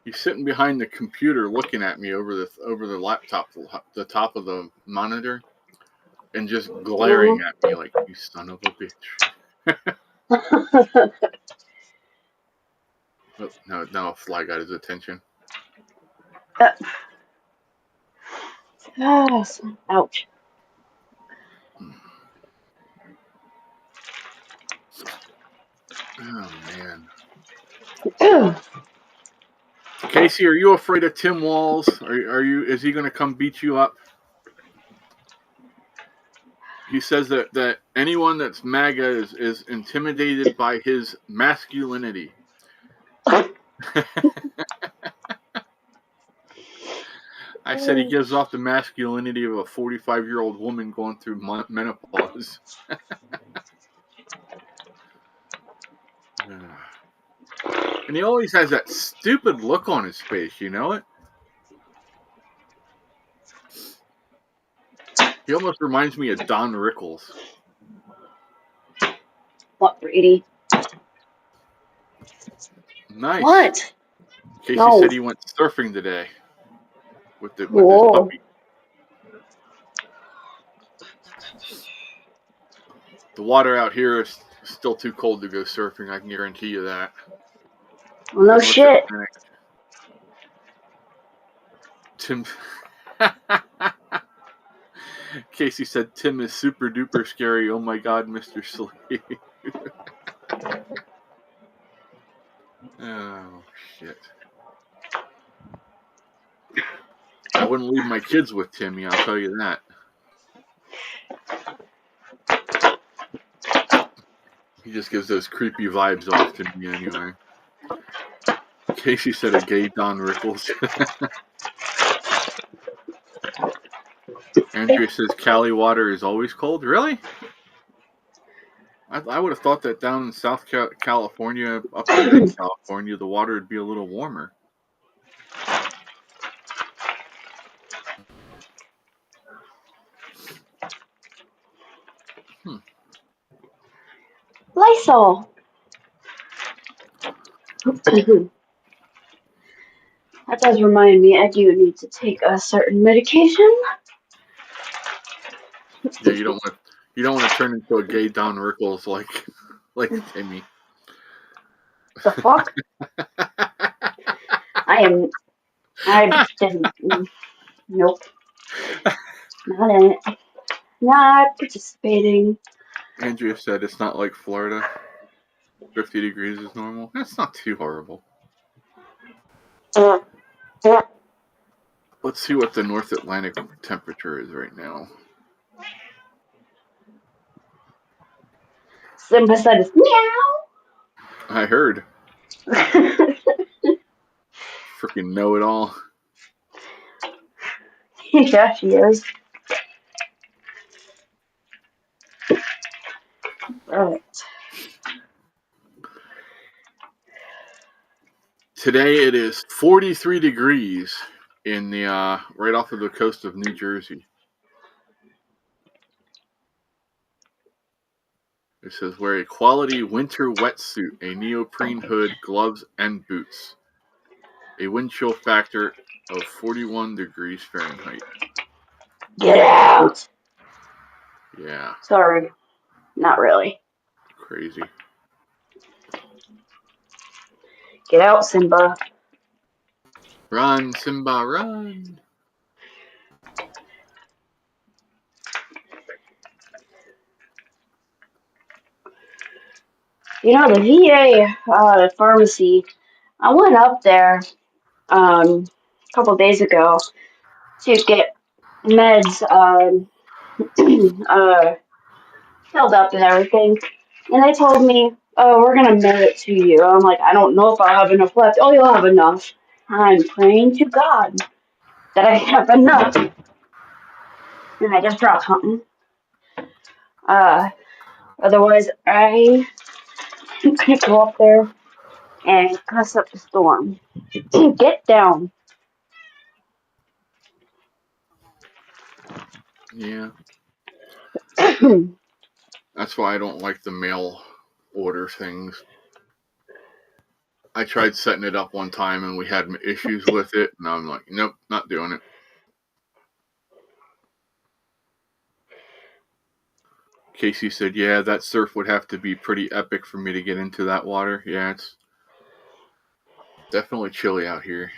He's sitting behind the computer, looking at me over the laptop, the top of the monitor, and just glaring at me like, "You son of a bitch." Oh, now a fly got his attention. Ouch. Oh man. Casey, are you afraid of Tim Walls? Are you? Is he going to come beat you up? He says that anyone that's MAGA is intimidated by his masculinity. I said he gives off the masculinity of a 45-year-old woman going through menopause. And he always has that stupid look on his face, you know it? He almost reminds me of Don Rickles. What, Brady? Nice. What? Casey said he went surfing today with his puppy. The water out here is still too cold to go surfing. I can guarantee you that. Well, no shit. Tim. Casey said Tim is super duper scary. Oh my God, Mr. Sleep. Oh shit. I wouldn't leave my kids with Timmy, I'll tell you that. He just gives those creepy vibes off to me anyway. Casey said a gay Don Rickles. Andrea says Cali water is always cold. Really? I would have thought that down in South California, up in mid-California, the water would be a little warmer. Lysol. That does remind me, I do need to take a certain medication. Yeah, you don't You don't want to turn into a gay Don Rickles like Timmy. The fuck? I didn't. Nope. Not in it. Not participating. Andrea said it's not like Florida. 50 degrees is normal. That's not too horrible. Let's see what the North Atlantic temperature is right now. Simba said, meow. I heard. Freaking know it all. Yeah, she is. Alright. Today it is 43 degrees in the right off of the coast of New Jersey. It says wear a quality winter wetsuit, a neoprene hood, gloves, and boots. A wind chill factor of 41 degrees Fahrenheit. Get out! Yeah. Sorry. Not really. Crazy. Get out, Simba. Run, Simba, run. You know, the VA pharmacy, I went up there a couple days ago to get meds filled up and everything. And they told me, oh, we're going to mail it to you. I'm like, I don't know if I'll have enough left. Oh, you'll have enough. I'm praying to God that I have enough. And I just dropped something. Otherwise, I could go up there and cuss up the storm. Get down. Yeah. That's why I don't like the mail order things. I tried setting it up one time and we had issues with it, and I'm like, nope, not doing it. Casey said, yeah, that surf would have to be pretty epic for me to get into that water. Yeah, it's definitely chilly out here.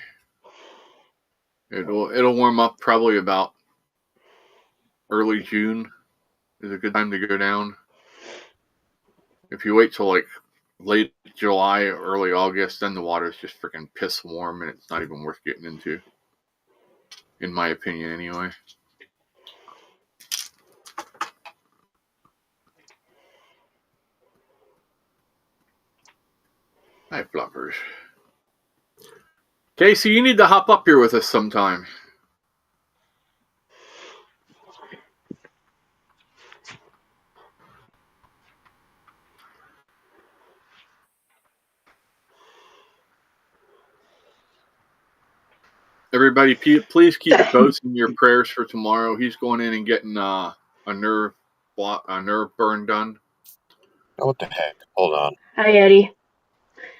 It'll warm up probably about early June is a good time to go down. If you wait till like late July, early August, then the water's just freaking piss warm and it's not even worth getting into. In my opinion, anyway. Hi, floppers. Casey, you need to hop up here with us sometime. Everybody, please keep Bose in your prayers for tomorrow. He's going in and getting a nerve burn done. Oh, what the heck? Hold on. Hi, Eddie.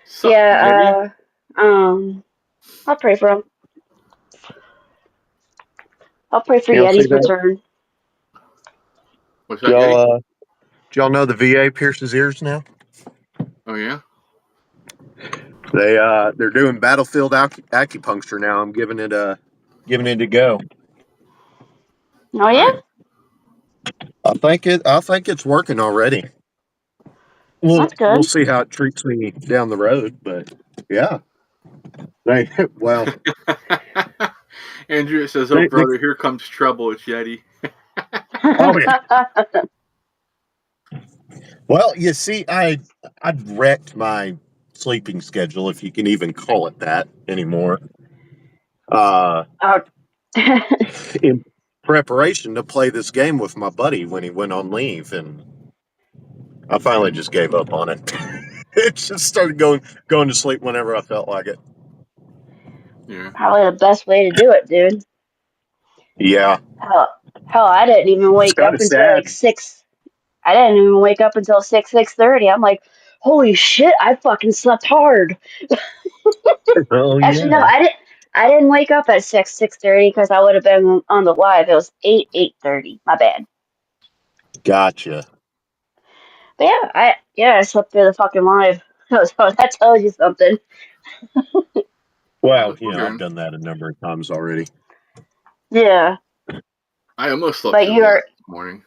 Sup, Yeah, I'll pray for him. I'll pray for Y'all see Yeti's that? return. What's that, Yeti? Do y'all know the VA pierces ears now? Oh yeah. They're doing battlefield acupuncture now. I'm giving it a go. Oh yeah. Nice. I think it's working already. That's We'll good. see how it treats me down the road, but yeah. Well, Andrea says, "Oh brother, here comes trouble. It's Yeti." oh yeah. Well, you see, I'd wrecked my sleeping schedule, if you can even call it that anymore. Oh. In preparation to play this game with my buddy when he went on leave, and I finally just gave up on it. It just started going to sleep whenever I felt like it. Yeah. Probably the best way to do it, dude. Yeah, Hell, I didn't even it's wake kind up of until sad. like 6. I didn't even wake up until 6:30. I'm like, holy shit! I fucking slept hard. Oh Actually, no, yeah. I didn't. I didn't wake up at 6:30 because I would have been on the live. It was 8:30. My bad. Gotcha. But I slept through the fucking live. So that tells you something. Well, was I've wondering. done that a number of times already. Yeah. I almost slept But through the you're, last morning.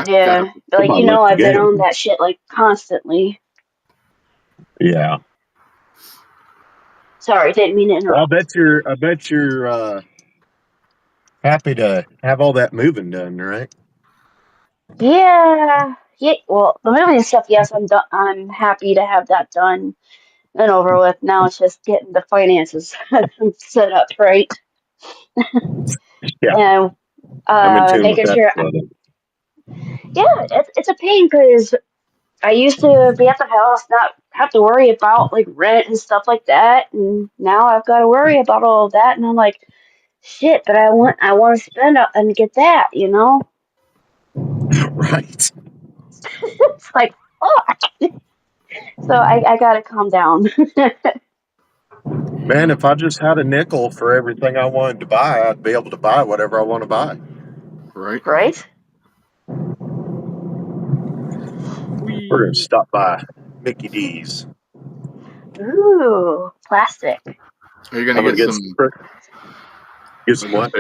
yeah. But Come on, I've been game. on that shit like constantly. Yeah. Sorry, didn't mean to Well, interrupt. I bet you're happy to have all that moving done, right? Yeah. Yeah. Well, the movie and stuff, yes, I'm done. I'm happy to have that done and over with. Now it's just getting the finances set up right. Yeah. And I'm in tune with making that. sure. Yeah, it's a pain because I used to be at the house, not have to worry about like rent and stuff like that, and now I've got to worry about all of that, and I'm like, shit, but I want to spend and get that, Right. It's like fuck. So I gotta calm down. Man, if I just had a nickel for everything I wanted to buy, I'd be able to buy whatever I want to buy. Right? Right? We're going to stop by Mickey D's. Ooh, plastic. Are you going I'm to going get to some? get some what?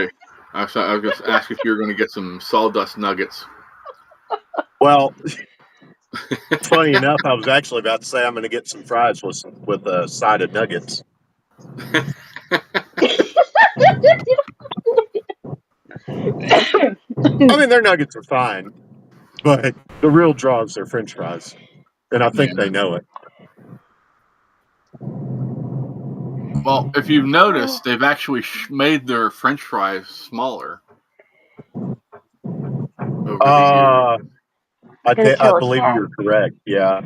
I was going to ask if you were going to get some sawdust nuggets. Well, funny enough, I was actually about to say I'm going to get some fries with a side of nuggets. I mean, their nuggets are fine, but the real draw is their French fries, and I think they know it. Well, if you've noticed, they've actually made their French fries smaller over the years. Gonna I kill a believe cat. you're correct. Yeah.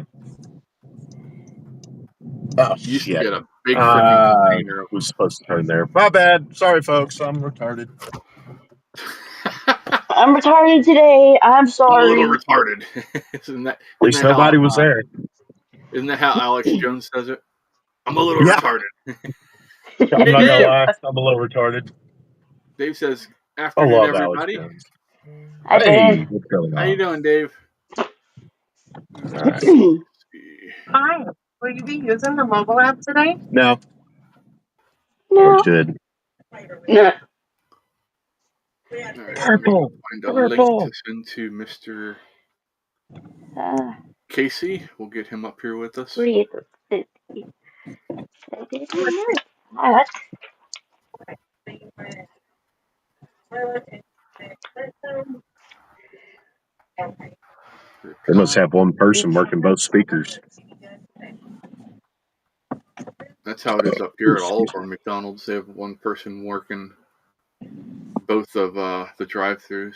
Oh You used to shit! get a big freaking container of Was supposed to turn there. My bad. Sorry, folks. I'm retarded. I'm retarded today. I'm I'm a little sorry. retarded. isn't At least nobody was there. Isn't that how Alex Jones says it? I'm a little Yeah. retarded. I'm Hey, not gonna Dave. lie. I'm a little retarded. Dave says, I "Afternoon, love Alex everybody. Jones. I Hey, did. what's going How you on? doing, Dave?" All right. Hi. Will you be using the mobile app today? No, or No. should. No. All right, Purple. find a link Purple. to send to Mr. Uh, Casey. We'll get him up here with us. breathe. What? They must have one person working both speakers. That's how it is up here at all of our McDonald's. They have one person working both of the drive-throughs.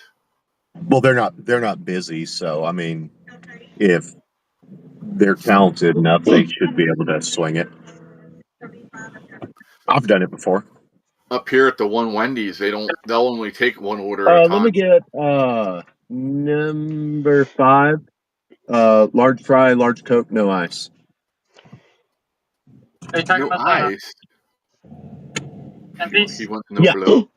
Well, they're not busy, so I mean, if they're talented enough, they should be able to swing it. I've done it before. Up here at the one Wendy's, they'll only take one order at a Let time. me get number 5. Large fry, large Coke, no ice. Are you talking No about ice. the He wants no Yeah. blow.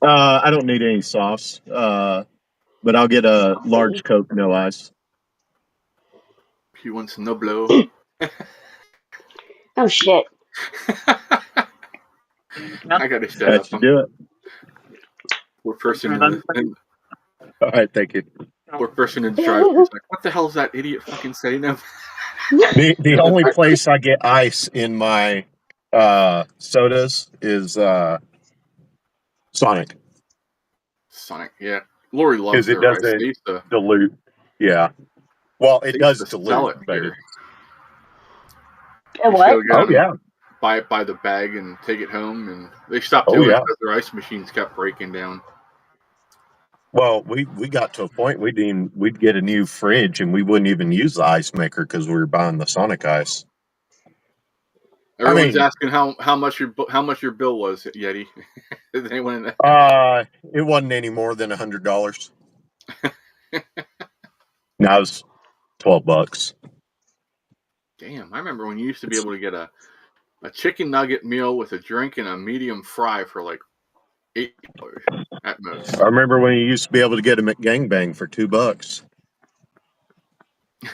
I don't need any sauce. But I'll get a large Coke, no ice. He wants no blow. Oh shit. I gotta shut That up. should do it. Poor person in the All right, thank you. poor person in the drive-thru is like, what the hell is that idiot fucking saying now? The only place I get ice in my sodas is Sonic, Sonic, yeah. Lori loves because it their ice. doesn't dilute. Yeah. Well, it They used does to sell dilute, it but here. A You should what? go get them, yeah. buy it by the bag, and take it home. And they stopped Oh doing it yeah. because their ice machines kept breaking down. Well, we got to a point we'd get a new fridge and we wouldn't even use the ice maker because we were buying the Sonic ice. Everyone's asking how much your bill was at Yeti. Is anyone in it wasn't any more than $100. Now it was $12. Damn, I remember when you used to be able to get a chicken nugget meal with a drink and a medium fry for like $8 at most. I remember when you used to be able to get a McGangbang for $2.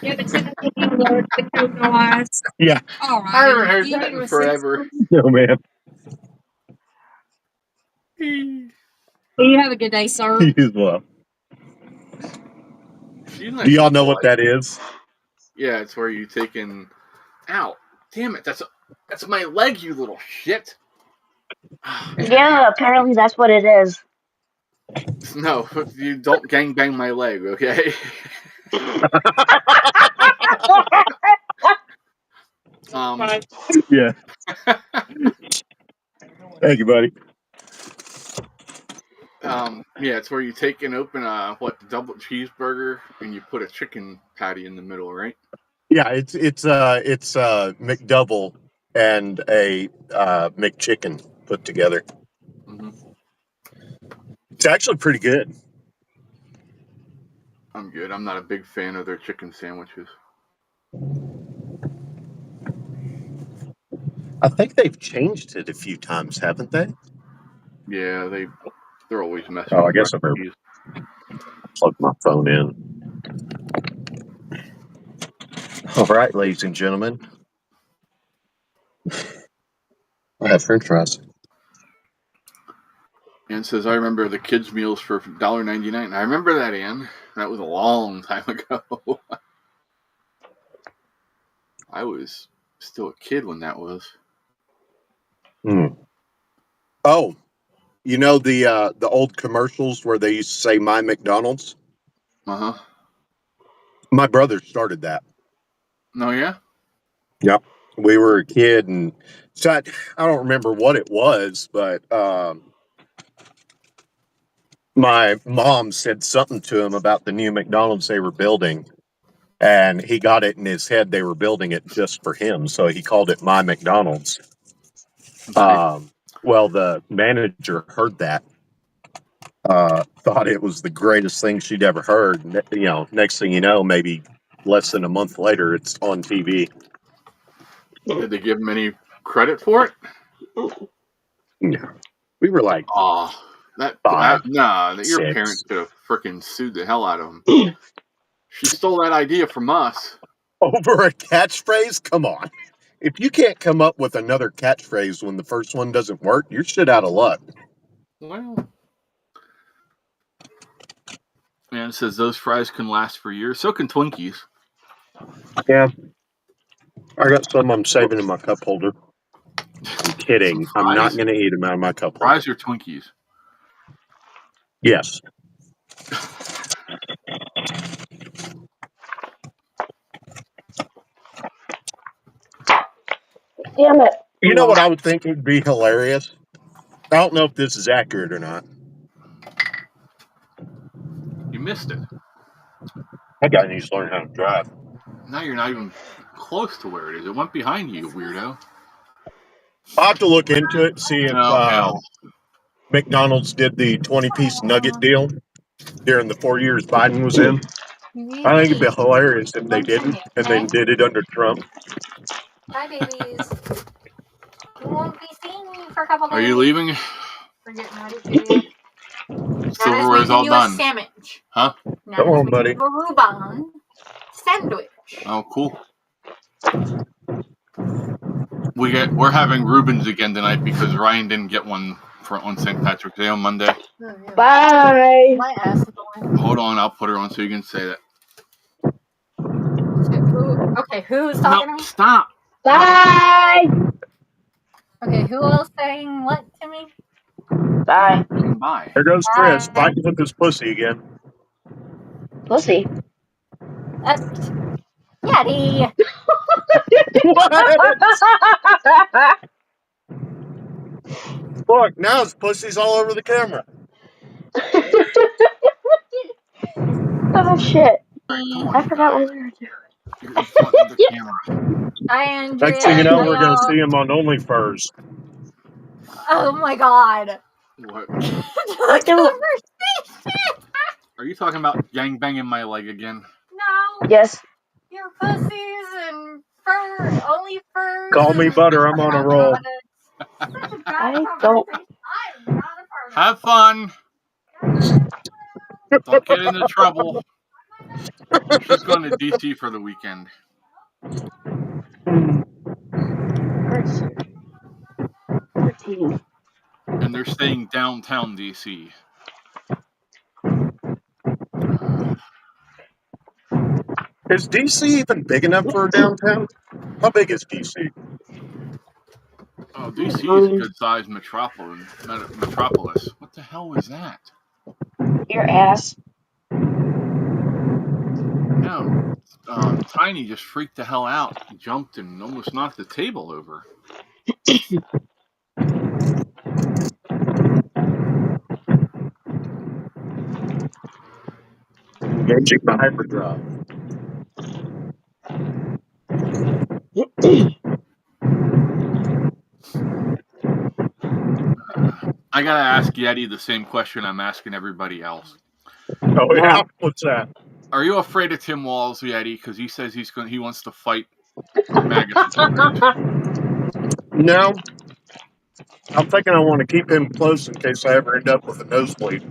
Yeah, but you load the cocoa ice. Yeah. All I haven't right. heard that in forever. No, man. You have a good day, sir. You as well. Do y'all know what that is? Yeah, it's where you take in. Ow! Damn it! That's my leg, you little shit. Yeah, apparently that's what it is. No, you don't gangbang my leg, okay? Yeah. Thank you, buddy. Yeah, it's where you take and open a double cheeseburger and you put a chicken patty in the middle, right? Yeah, it's McDouble and a McChicken put together. Mm-hmm. It's actually pretty good. I'm good. I'm not a big fan of their chicken sandwiches. I think they've changed it a few times, haven't they? Yeah, they're always messing. Oh, I guess I better plug my phone in. All right, ladies and gentlemen. I have French fries. Ann says, I remember the kids' meals for $1.99. I remember that, Ann. That was a long time ago. I was still a kid when that was. Oh, you know the old commercials where they used to say "My McDonald's"? Uh-huh. My brother started that. Oh, yeah? Yep. We were a kid, and so I don't remember what it was, but my mom said something to him about the new McDonald's they were building, and he got it in his head they were building it just for him, so he called it My McDonald's. Well, the manager heard that, thought it was the greatest thing she'd ever heard. You know, next thing you know, maybe less than a month later, it's on TV. Did they give him any credit for it? No. We were like, your six. parents could have freaking sued the hell out of him. She stole that idea from us. Over a catchphrase? Come on. If you can't come up with another catchphrase when the first one doesn't work, you're shit out of luck. Well, man, it says those fries can last for years. So can Twinkies. Yeah. I got some I'm saving in my cup holder. I'm kidding. I'm not going to eat them out of my cup holder. Fries or Twinkies? Yes. Damn it. You know what I would think would be hilarious? I don't know if this is accurate or not. You missed it. That guy needs to learn how to drive. Now you're not even close to where it is. It went behind you, weirdo. I'll have to look into it, see if McDonald's did the 20-piece nugget deal during the 4 years Biden was in. I think it'd be hilarious if they didn't and then did it under Trump. Hi, babies. You won't be seeing me for a couple days. Are you leaving? We're getting ready to. Silverware is all done. A sandwich. Huh? Come on, buddy. A Reuben sandwich. Oh, cool. We're having Reubens again tonight because Ryan didn't get one on St. Patrick's Day on Monday. Oh, yeah. Bye. My ass is going. Hold on, I'll put her on so you can say that. Who's talking to me? Stop. Bye. Okay, who else saying what to me? Bye. Bye. There goes Chris fighting with his pussy again. Pussy. Yeti. What? Look, now his pussy's all over the camera. Oh shit. On, I forgot what we were doing. You're in front of the camera. Hi, Andrea. Next thing you know, we're going to see him on OnlyFurs. Oh my god. What? The conversation. Are you talking about gangbanging my leg again? No. Yes. Your pussies and fur, only furs. Call me butter, I'm on a roll. I don't. I'm not a part Have fun. Don't get into trouble. She's going to DC for the weekend. Heart surgery. 13. And they're staying downtown DC. Is DC even big enough for a downtown? How big is DC? Oh, DC is a good-sized metropolis. What the hell was that? Your ass. No. Tiny just freaked the hell out. He jumped and almost knocked the table over. Engaging the hyperdrive. I gotta ask Yeti the same question I'm asking everybody else. Oh yeah, what's that? Are you afraid of Tim Walz, Yeti? Because he says he wants to fight MAGA supporters. No, I'm thinking I want to keep him close in case I ever end up with a nosebleed.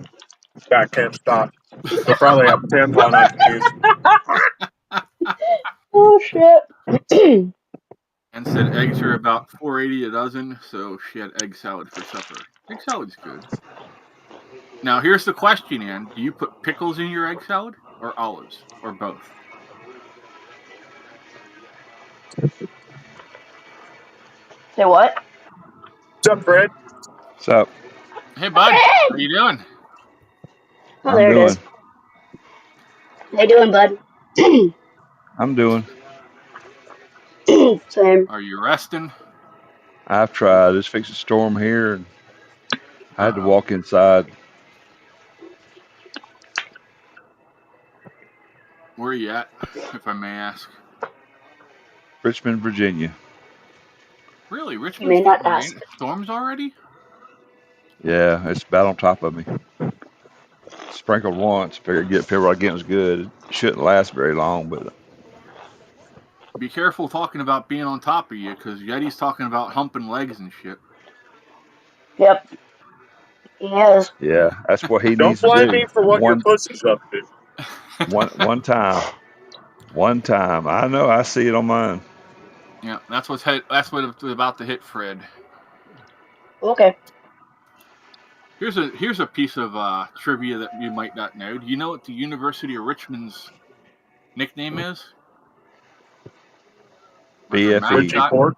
I can't stop. He'll probably have 10 on I can use. Oh shit. And said eggs are about $4.80 a dozen, so she had egg salad for supper. Egg salad's good. Now here's the question, Ann. Do you put pickles in your egg salad or olives or both? Say what? What's up, Fred? What's up? Hey, bud. Fred! How you doing? Oh, I'm there it doing. is. How you doing, bud? I'm doing. Same. Are you resting? I've tried. It's fixed a storm here, and I had to walk inside. Where are you at, if I may ask? Richmond, Virginia. Really? You Richmond's may not getting rain? ask. Storms already? Yeah, it's about on top of me. Sprinkled once. Figured what I get was good. It shouldn't last very long, but Be careful talking about being on top of you, because Yeti's talking about humping legs and shit. Yep. He is. yeah, that's what he Don't needs to blame do. me for what your pussy's up to. One time. One time. I know. I see it on mine. Yeah, that's what's about to hit Fred. Okay. Here's a piece of trivia that you might not know. Do you know what the University of Richmond's nickname is? Like their BFE. Richie mascot? Port.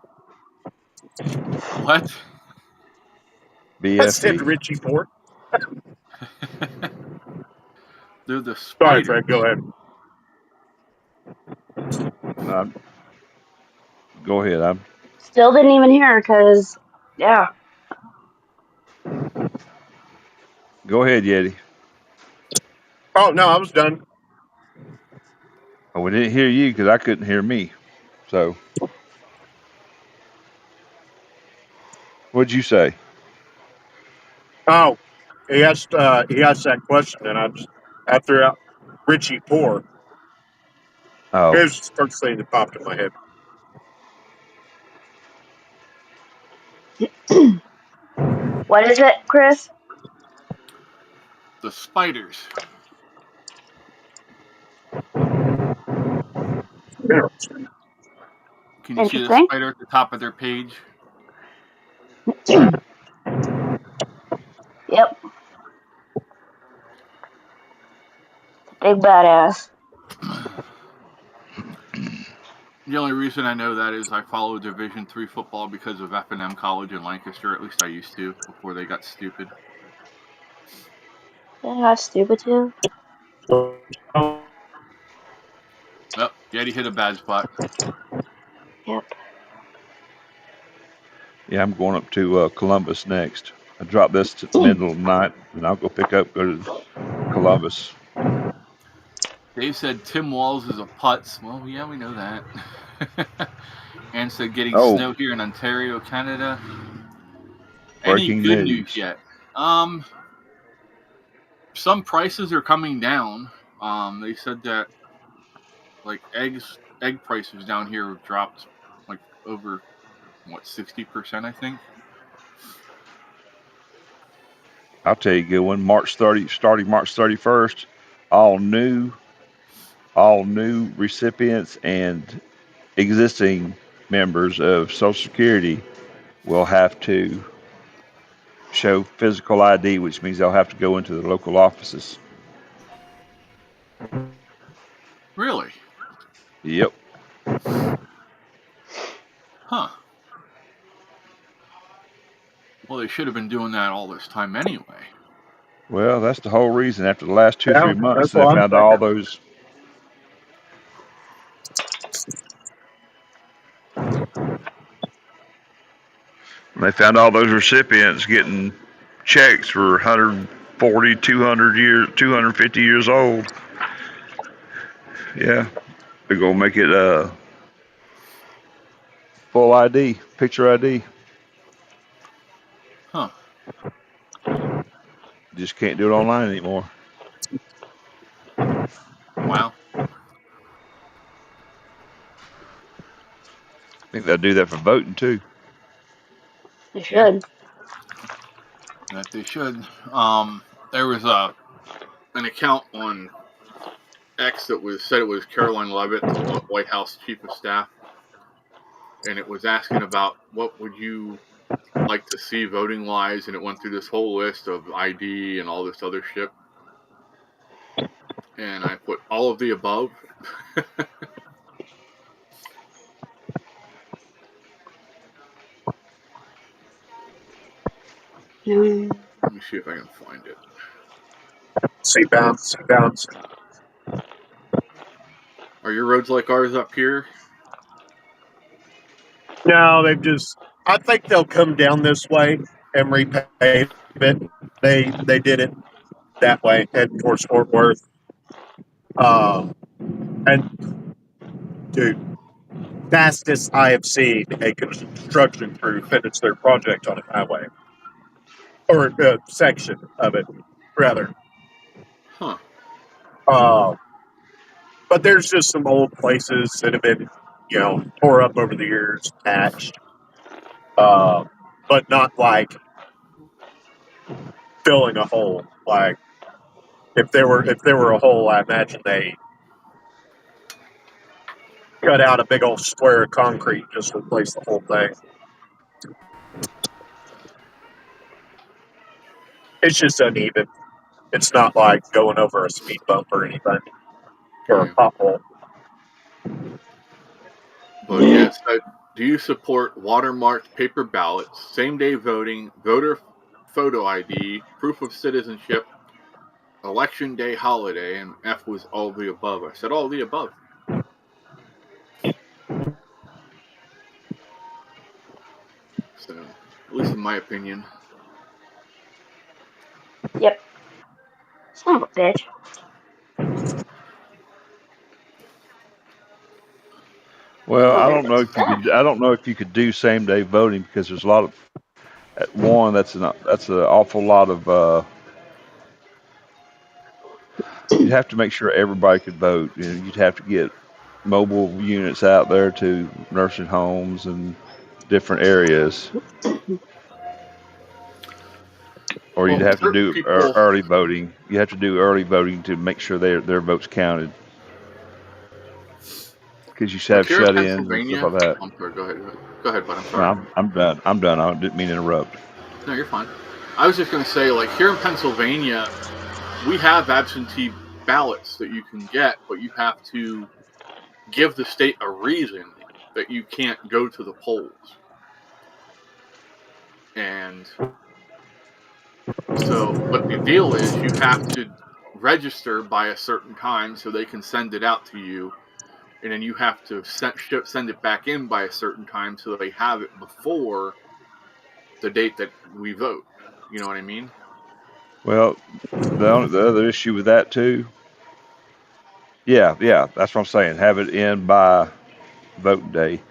What? I said BFE. Richie Port. They're the Sorry, spiders. Fred, go ahead. Go ahead. Still didn't even hear because, yeah. Go ahead, Yeti. Oh, no, I was done. Oh, we didn't hear you because I couldn't hear me. So, what'd you say? Oh, he asked that question, and I just, after Richie Port, Oh, it was the first thing that popped in my head. What is it, Chris? The spiders. Interesting. Can you see the Interesting. spider at the top of their page? Yep. Big badass. The only reason I know that is I follow Division III football because of F&M College in Lancaster. At least I used to before they got stupid. They're not stupid too. Oh, Yeti hit a bad spot. Yep. yeah, I'm going up to Columbus next. I drop this to the middle of the night, and I'll go go to Columbus. Dave said Tim Walz is a putz. Well, yeah, we know that. And said getting Oh. snow here in Ontario, Canada. Any Breaking good news. news yet? Some prices are coming down. They said that like egg prices down here have dropped like over 60%, I think. I'll tell you a good one. Starting March 31st, all new recipients and existing members of Social Security will have to show physical ID, which means they'll have to go into the local offices. Really? Yep. Huh. Well, they should have been doing that all this time anyway. Well, that's the whole reason. After the last 2-3 Yeah, months, that's they what I'm found all thinking. those. They found all those recipients getting checks for 140, 200 years, 250 years old. Yeah, they're gonna make it full ID, picture ID. Huh. Just can't do it online anymore. Wow. I think they'll do that for voting too. They Yeah, should. that they should. There was an account on X that said it was Caroline Leavitt, the White House Chief of Staff, and it was asking about what would you like to see voting wise, and it went through this whole list of ID and all this other shit. And I put all of the above. Let me see if I can find it. See bounce, bounce. Are your roads like ours up here? No, they've just. I think they'll come down this way and repave it. They did it that way, heading towards Fort Worth. And dude, fastest I have seen a construction crew finish their project on a highway or a section of it, rather. Huh. But there's just some old places that have been, tore up over the years, patched, but not like filling a hole. Like if there were a hole, I imagine they cut out a big old square of concrete and just replace the whole thing. It's just uneven. It's not like going over a speed bump or anything or a Yeah. pothole. But yeah, it said, do you support watermarked paper ballots, same day voting, voter photo ID, proof of citizenship, election day holiday? And F was all the above. I said all the above. So, at least in my opinion. Yep. Son of a bitch. Well, Oh, I there's don't a know if you stack. could. I don't know if you could do same day voting because there's a lot of one. That's an awful lot of. You'd have to make sure everybody could vote. You'd have to get mobile units out there to nursing homes and different areas, or you'd Well, have to certain do people. early voting. You have to do early voting to make sure their votes counted because you should Like have here in shut-ins and stuff Pennsylvania. like that. I'm sorry, go ahead. Go ahead, bud. I'm No, sorry. I'm done. I'm done. I didn't mean to interrupt. No, you're fine. I was just going to say, like, here in Pennsylvania, we have absentee ballots that you can get, but you have to give the state a reason that you can't go to the polls. And so, but the deal is you have to register by a certain time so they can send it out to you. And then you have to send it back in by a certain time so they have it before the date that we vote. You know what I mean? Well, the other issue with that too. Yeah, that's what I'm saying. Have it in by voting day.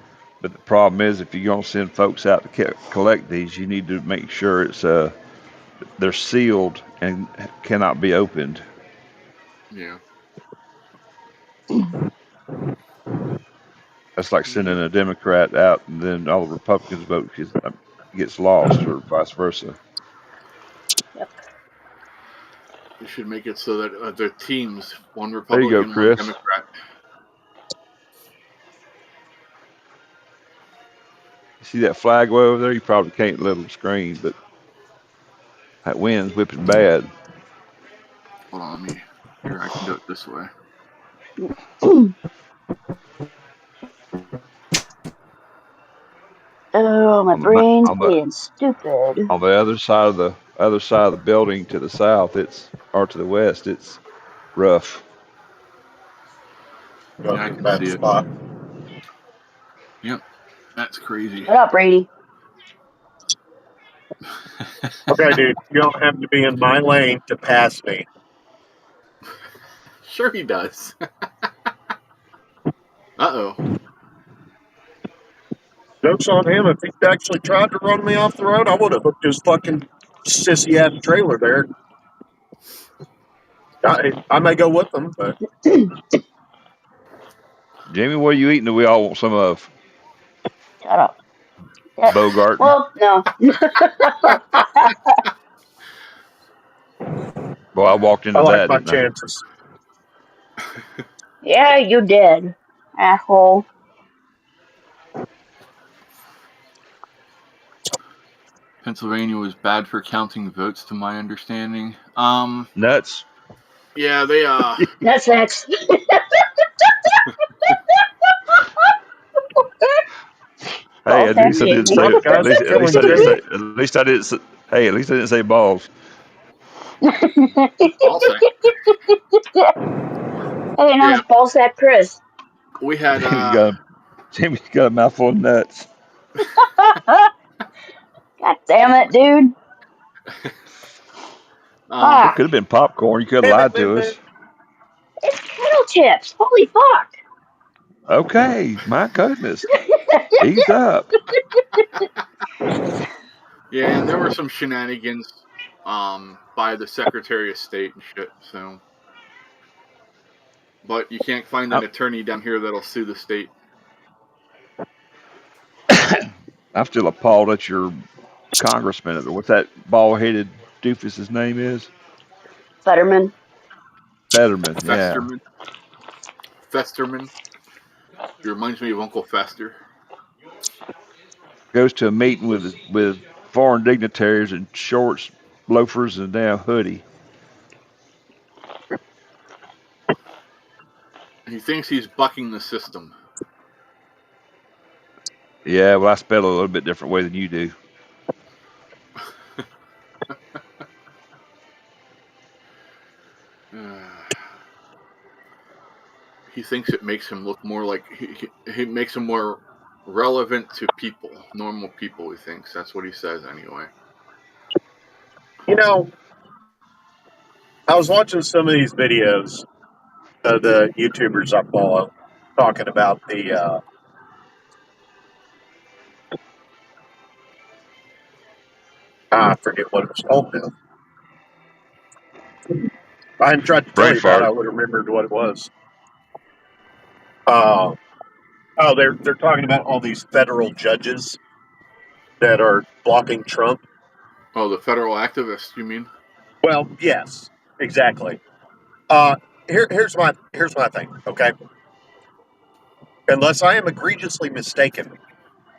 But the problem is, if you're gonna send folks out to collect these, you need to make sure they're sealed and cannot be opened. Yeah. That's like sending a Democrat out and then all the Republicans vote gets lost, or vice versa. Yep. You should make it so that their teams, one There you go, Republican, one Chris. Democrat. You see that flag way over there? You probably can't let them screen, but that wind's whipping bad. Hold on, here, I can do it this way. Oh, my brain's being stupid. On the other side of the building to the south, or to the west, it's rough. Yeah, I can see spot. it. Yep, that's crazy. Shut up, Brady. Okay, dude, you don't have to be in my lane to pass me. Sure he does. Uh-oh. Joke's on him. If he'd actually tried to run me off the road, I would have hooked his fucking sissy ass trailer there. I may go with him, but Jimmy, what are you eating that we all want some of? Shut up. Bogart. Well, no. Boy, I walked into I like that, my didn't chances. Yeah, you did, asshole. Pennsylvania was bad for counting votes, to my understanding. Nuts. Yeah, they That's sex. Hey, at least I didn't say. Fuck, guys, At killing least I didn't Jimmy. say. At least I didn't. Hey, at least I didn't say balls. I'll say. Hey, now Yeah. it's ballsack Chris. We had Jimmy's got a mouthful of nuts. God damn it, dude. It could have been popcorn. You could have lied to us. It's kettle chips. Holy fuck. Okay, my goodness. Ease up. Yeah, and there were some shenanigans by the Secretary of State and shit, so. But you can't find an attorney down here that'll sue the state. I'm still appalled at your congressman. What that bald-headed doofus's name is? Fetterman. Fetterman, yeah. Festerman. He reminds me of Uncle Fester. Goes to a meeting with foreign dignitaries in shorts, loafers, and a damn hoodie. He thinks he's bucking the system. Yeah, well, I spell it a little bit different way than you do. He thinks it makes him look more like he makes him more relevant to people, normal people. He thinks that's what he says anyway. You know, I was watching some of these videos of the YouTubers I follow talking about the I forget what it was called now. If I hadn't tried to tell Brain you about it, fart. I would have remembered what it was. They're talking about all these federal judges that are blocking Trump. Oh, the federal activists, you mean? Well, yes, exactly. Here's my thing. Okay, unless I am egregiously mistaken,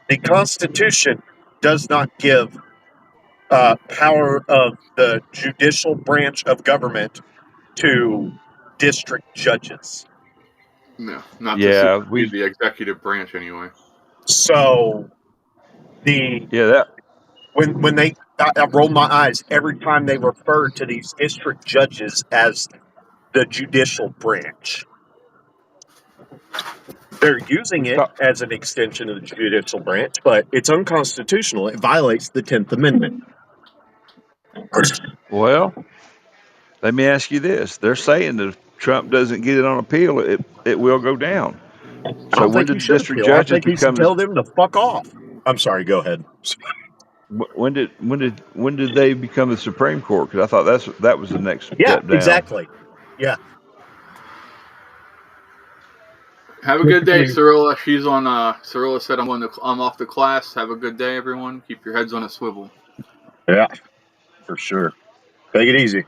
the Constitution does not give power of the judicial branch of government to district judges. No, not to Yeah, supersede the executive branch anyway. So when they I roll my eyes every time they refer to these district judges as the judicial branch. They're using it as an extension of the judicial branch, but it's unconstitutional. It violates the 10th Amendment. Well, let me ask you this. They're saying that if Trump doesn't get it on appeal, it will go down. I So don't when think he did the should district appeal. I judges think he should become tell them to fuck off. I'm sorry, go ahead. when did they become the Supreme Court? Because I thought that was the next Yeah, step down. exactly. Yeah. Have a good day, Cirilla. She's on. Cirilla said I'm off to class. Have a good day, everyone. Keep your heads on a swivel. Yeah, for sure. Take it easy.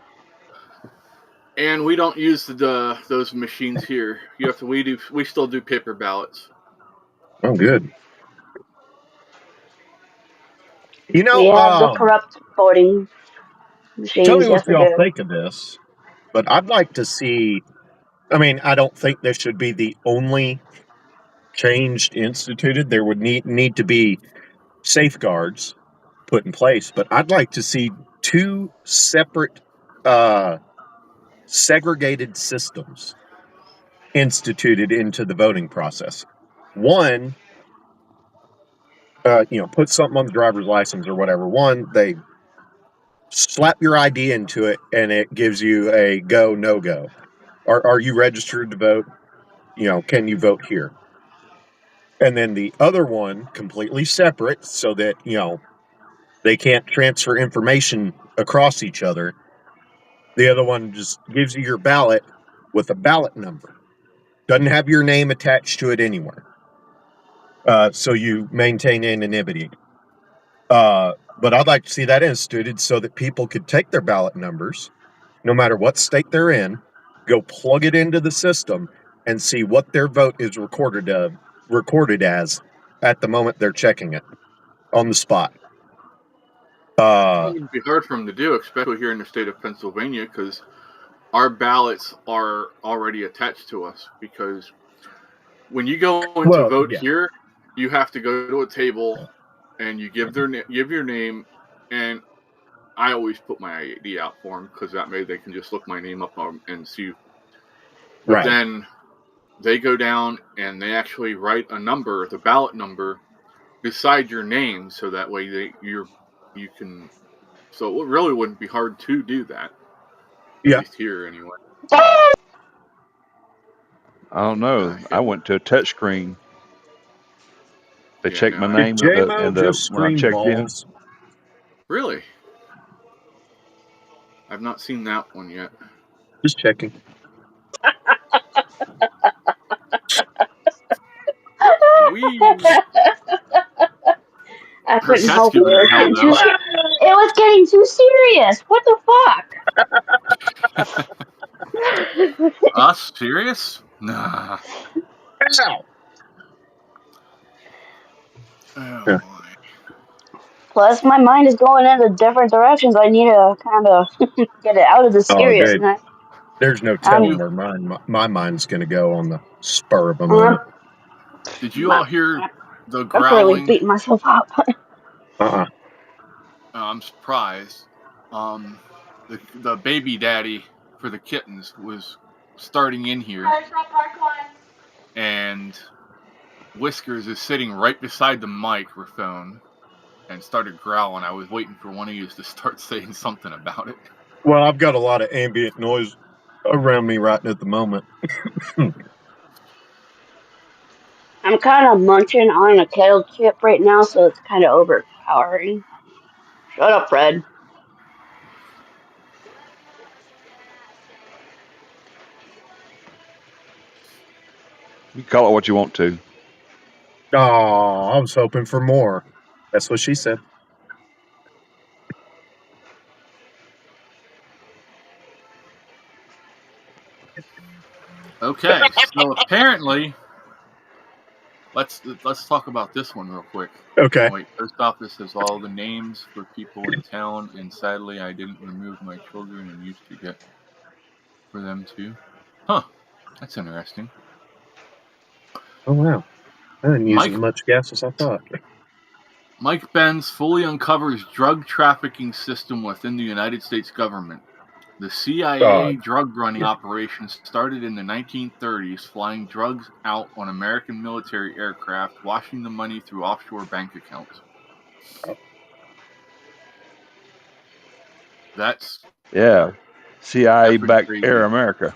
And we don't use those machines here. You have to. We still do paper ballots. Oh, good. You We know, have the corrupt voting tell me machines. what Yes, we y'all do. think of this, but I'd like to see. I mean, I don't think this should be the only change instituted. There would need to be safeguards put in place, but I'd like to see two separate uh, segregated systems instituted into the voting process. One, put something on the driver's license or whatever. One, they slap your ID into it and it gives you a go, no go. Are you registered to vote? Can you vote here? And then the other one, completely separate, so that, they can't transfer information across each other. The other one just gives you your ballot with a ballot number. Doesn't have your name attached to it anywhere. So you maintain anonymity. But I'd like to see that instituted so that people could take their ballot numbers, no matter what state they're in, go plug it into the system and see what their vote is recorded as at the moment they're checking it on the spot. It wouldn't be hard for them to do, especially here in the state of Pennsylvania, because our ballots are already attached to us. Because when you go in to Well, vote yeah. here, you have to go to a table and you give your name, and I always put my ID out for them because that way they can just look my name up and see. But Right. then they go down and they actually write a number, the ballot number, beside your name, so that way you can. So it really wouldn't be hard to do that, at Yeah. least here anyway. I don't know. I went to a touch screen. They Yeah, checked no, my Did name JMO just when I scream checked in. balls? really, I've not seen that one yet. Just checking. We I her couldn't cat's help it. giving It her was hell getting too. though. It was getting too serious. What the fuck? Us serious? Nah. Ow! Oh Yeah. boy. Plus, my mind is going into different directions. I need to kind of get it out of the Oh, seriousness. there's no Did telling you I'm, where my mind's going to go on the spur of a I'm, moment. did you all hear I'm the temporarily growling? beating myself up. Uh-uh. I'm surprised. Um, the baby daddy for the kittens was starting in here, and Whiskers is sitting right beside the microphone and started growling. I was waiting for one of you to start saying something about it. Well, I've got a lot of ambient noise around me right at the moment. I'm kind of munching on a kettle chip right now, so it's kind of overpowering. Shut up, Fred. You can call it what you want to. Oh, I was hoping for more. That's what she said. Okay, so apparently, let's talk about this one real quick. Okay. Wait, post office has all the names for people in town, and sadly, I didn't remove my children and used to get for them too. Huh, that's interesting. Oh, wow. I didn't use as Mike much gas as I thought. Mike Benz fully uncovers drug trafficking system within the United States government. The CIA God. drug running operation started in the 1930s, flying drugs out on American military aircraft, washing the money through offshore bank accounts. That's Yeah. CIA pretty backed Air crazy. America.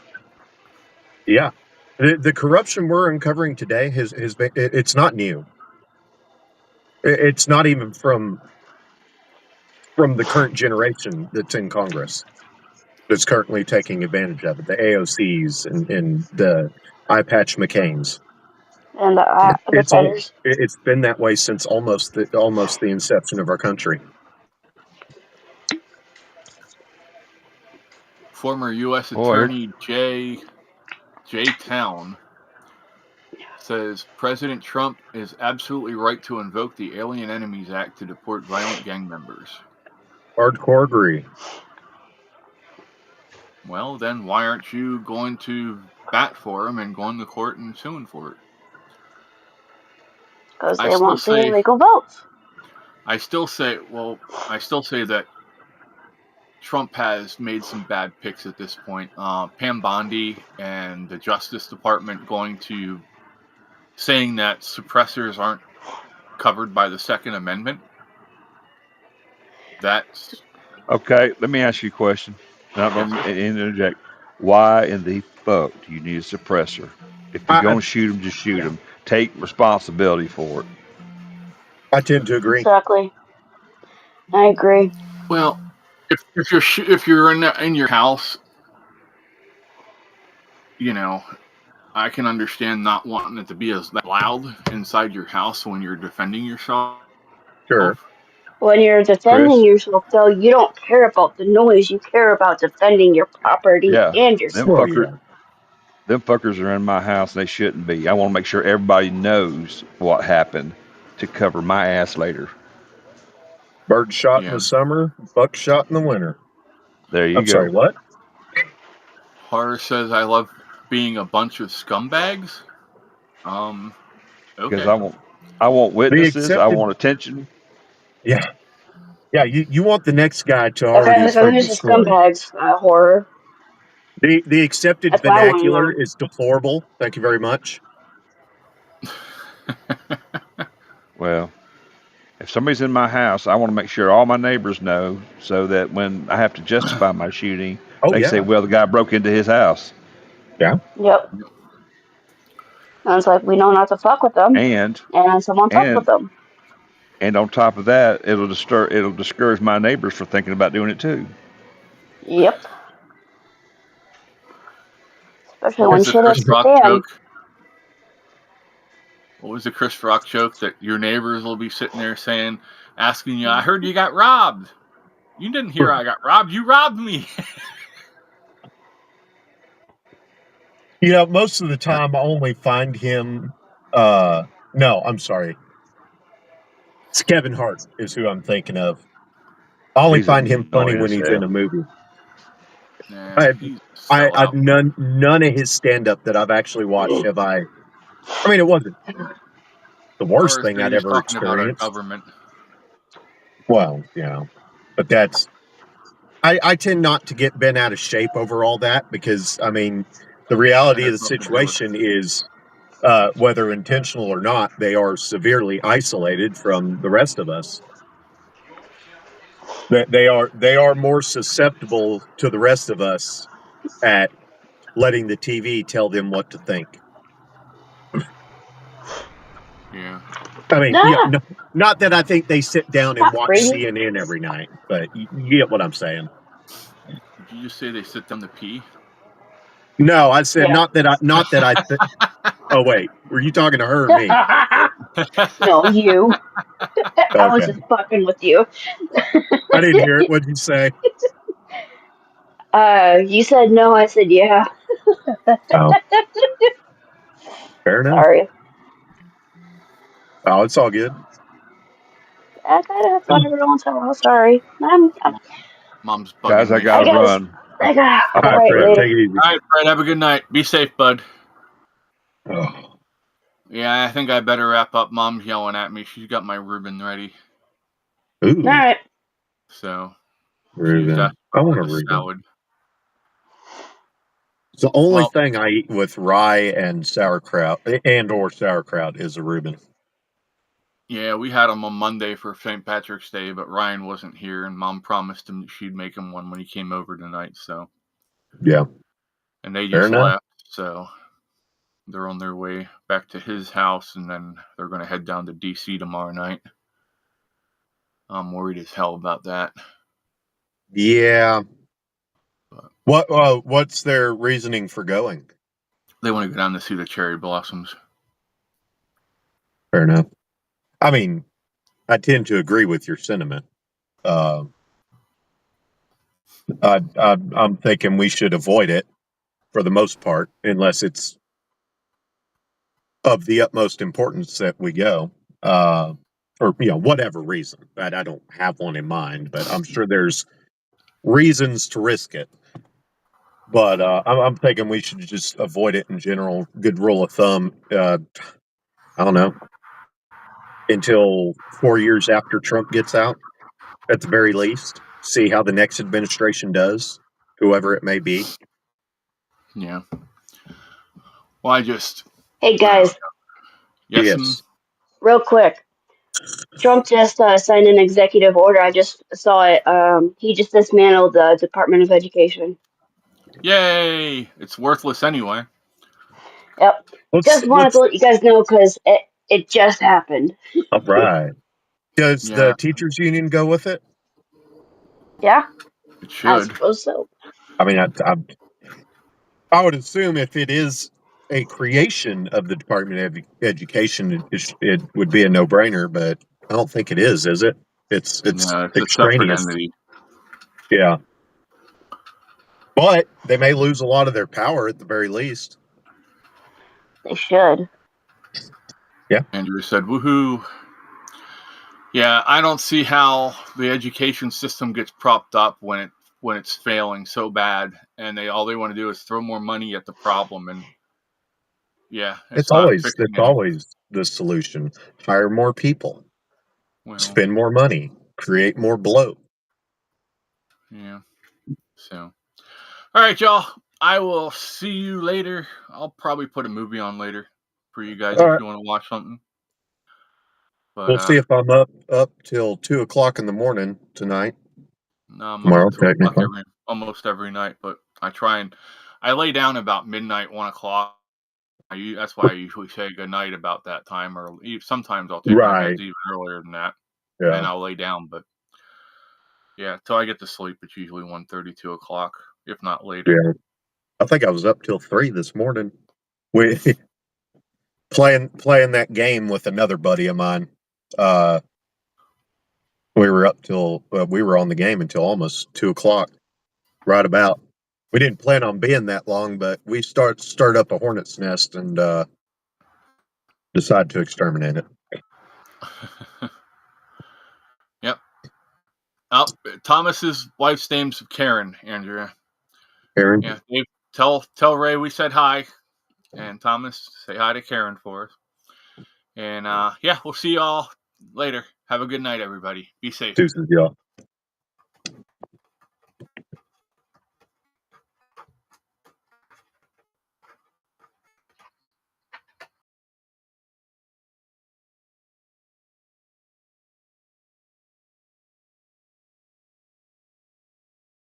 Yeah. The corruption we're uncovering today has been, it's not new. It's not even from the current generation that's in Congress that's currently taking advantage of it. The AOCs and the eye patch McCains. And the feathers. It's been that way since almost the inception of our country. former U.S. Boy, Attorney J. Town says President Trump is absolutely right to invoke the Alien Enemies Act to deport violent gang members. Hardcore agree. Well, then why aren't you going to bat for him and going to court and suing for it? Because I they still want the say, illegal votes. I still say that Trump has made some bad picks at this point. Pam Bondi and the Justice Department saying that suppressors aren't covered by the Second Amendment. That's okay. Let me ask you a question. Not going to interject. Why in the fuck do you need a suppressor? If you're I, going to shoot them, just shoot them. Take responsibility for it. I tend to agree. Exactly. I agree. well, if you're in your house, you know, I can understand not wanting it to be as loud inside your house when you're defending yourself. Sure. When you're defending Chris? yourself, though, you don't care about the noise. You care about defending your property Yeah. and Them yourself. Well, fuckers. yeah. Them fuckers are in my house and they shouldn't be. I want to make sure everybody knows what happened to cover my ass later. Bird shot in Yeah. the summer, buck shot in the winter. There you I'm go. sorry, what? Horror says I love being a bunch of scumbags. Because Okay. I want The witnesses. I accepted, want attention. yeah, yeah. You want the next guy to Okay, already have so heard who's the the story. scumbags? Horror. The accepted That's what I want to vernacular know. is deplorable. Thank you very much. Well, if somebody's in my house, I want to make sure all my neighbors know so that when I have to justify my shooting, Oh they say, yeah, well, the guy broke into his house. yeah. Yep. And it's like, we know not to fuck with them. And And someone fucked with and them. and on top of that, it'll discourage my neighbors from thinking about doing it too. Yep. Especially What when was the shit Chris hits the Rock fan. joke? What was the Chris Rock joke that your neighbors will be sitting there asking you, I heard you got robbed. You didn't hear I got robbed. You robbed me. You know, most of the time I only find him. No, I'm sorry. It's Kevin Hart is who I'm thinking of. I only He's find him funny annoying when as he's in hell. a movie. Nah, I, he's a I've sellout. none of his stand up that I've actually watched have I. I mean, it wasn't the worst Horror thing said I'd he's ever talking about our experienced. government. Well, but that's I tend not to get bent out of shape over all that because I mean the That reality of has the nothing to do with situation is whether intentional or not, they are severely isolated from the rest of us. They are more susceptible to the rest of us at letting the TV tell them what to think. Yeah. I mean, yeah, Ah! no, not that I think they sit down and Stop, watch Brady. CNN every night, but you get what I'm saying. Did you just say they sit down to pee? No, I said Yeah. oh wait, were you talking to her or me? No, you. I was Okay, just fucking with you. I didn't hear it. What'd you say? You said no, I said yeah. Oh, fair enough. Sorry. Oh, it's all good. I gotta have fun every once in a while. Sorry. Mom's Guys, bugging I me. gotta run. I gotta All right, write Fred, later. take it easy. All right, Fred, have a good night. Be safe, bud. Oh, Yeah, I think I better wrap up. Mom's yelling at me. She's got my Reuben ready. ooh, Alright. So she's Reuben. asking I for want a the Reuben. salad. It's the only Well, thing I eat with rye and sauerkraut or sauerkraut is a Reuben. yeah, we had him on Monday for St. Patrick's Day, but Ryan wasn't here, and Mom promised him she'd make him one when he came over tonight. So, Yeah, and they fair just enough. left, so they're on their way back to his house, and then they're going to head down to DC tomorrow night. I'm worried as hell about that. Yeah. But What's their reasoning for going? they want to go down to see the cherry blossoms. Fair enough. I mean, I tend to agree with your sentiment. I'm thinking we should avoid it for the most part, unless it's of the utmost importance that we go, or whatever reason. I don't have one in mind, but I'm sure there's reasons to risk it. But I'm thinking we should just avoid it in general. Good rule of thumb. I don't know, until 4 years after Trump gets out, at the very least. See how the next administration does, whoever it may be. Yeah. Well, I just. Hey guys, Yes. Yes. real quick. Trump just signed an executive order. I just saw it. He just dismantled the Department of Education. Yay! It's worthless anyway. Yep. Just wanted to let you guys know because it just happened. All right. Does Yeah. the teachers union go with it? Yeah, It I should. suppose so. I mean, I would assume if it is a creation of the Department of Education, it would be a no-brainer, but I don't think it is it? It's No, it's a separate extraneous. entity. Yeah. But they may lose a lot of their power at the very least. They should. Andrew said, "Woohoo!" Yeah, I don't see how the education system gets propped up when it's failing so bad, and all they want to do is throw more money at the problem, and yeah, it's not It's fixing anything. always the solution. Hire more people, Well, spend more money, create more bloat. yeah. So, all right, y'all. I will see you later. I'll probably put a movie on later for you guys All if right. you want to watch something. But We'll see if I'm up till 2:00 in the morning tonight. no, I'm up Tomorrow, at 2 o'clock technically. almost every night. But I lay down about midnight, 1 o'clock. That's why I usually say goodnight about that time, or sometimes I'll take my Right. meds even earlier than that, Yeah. and then I'll lay down. But yeah, till I get to sleep, it's usually 1:30, 2 o'clock, if not later. Yeah. I think I was up till 3 this morning. We playing that game with another buddy of mine. We were up till we were on the game until almost 2:00, right about. We didn't plan on being that long, but we stirred up a hornet's nest and decided to exterminate it. Yep. Oh, Thomas's wife's name's Karen, Andrea. Aaron? Yeah, Dave, tell Ray we said hi, and Thomas, say hi to Karen for us. And yeah, we'll see y'all later. Have a good night, everybody. Be safe. Deuces, y'all.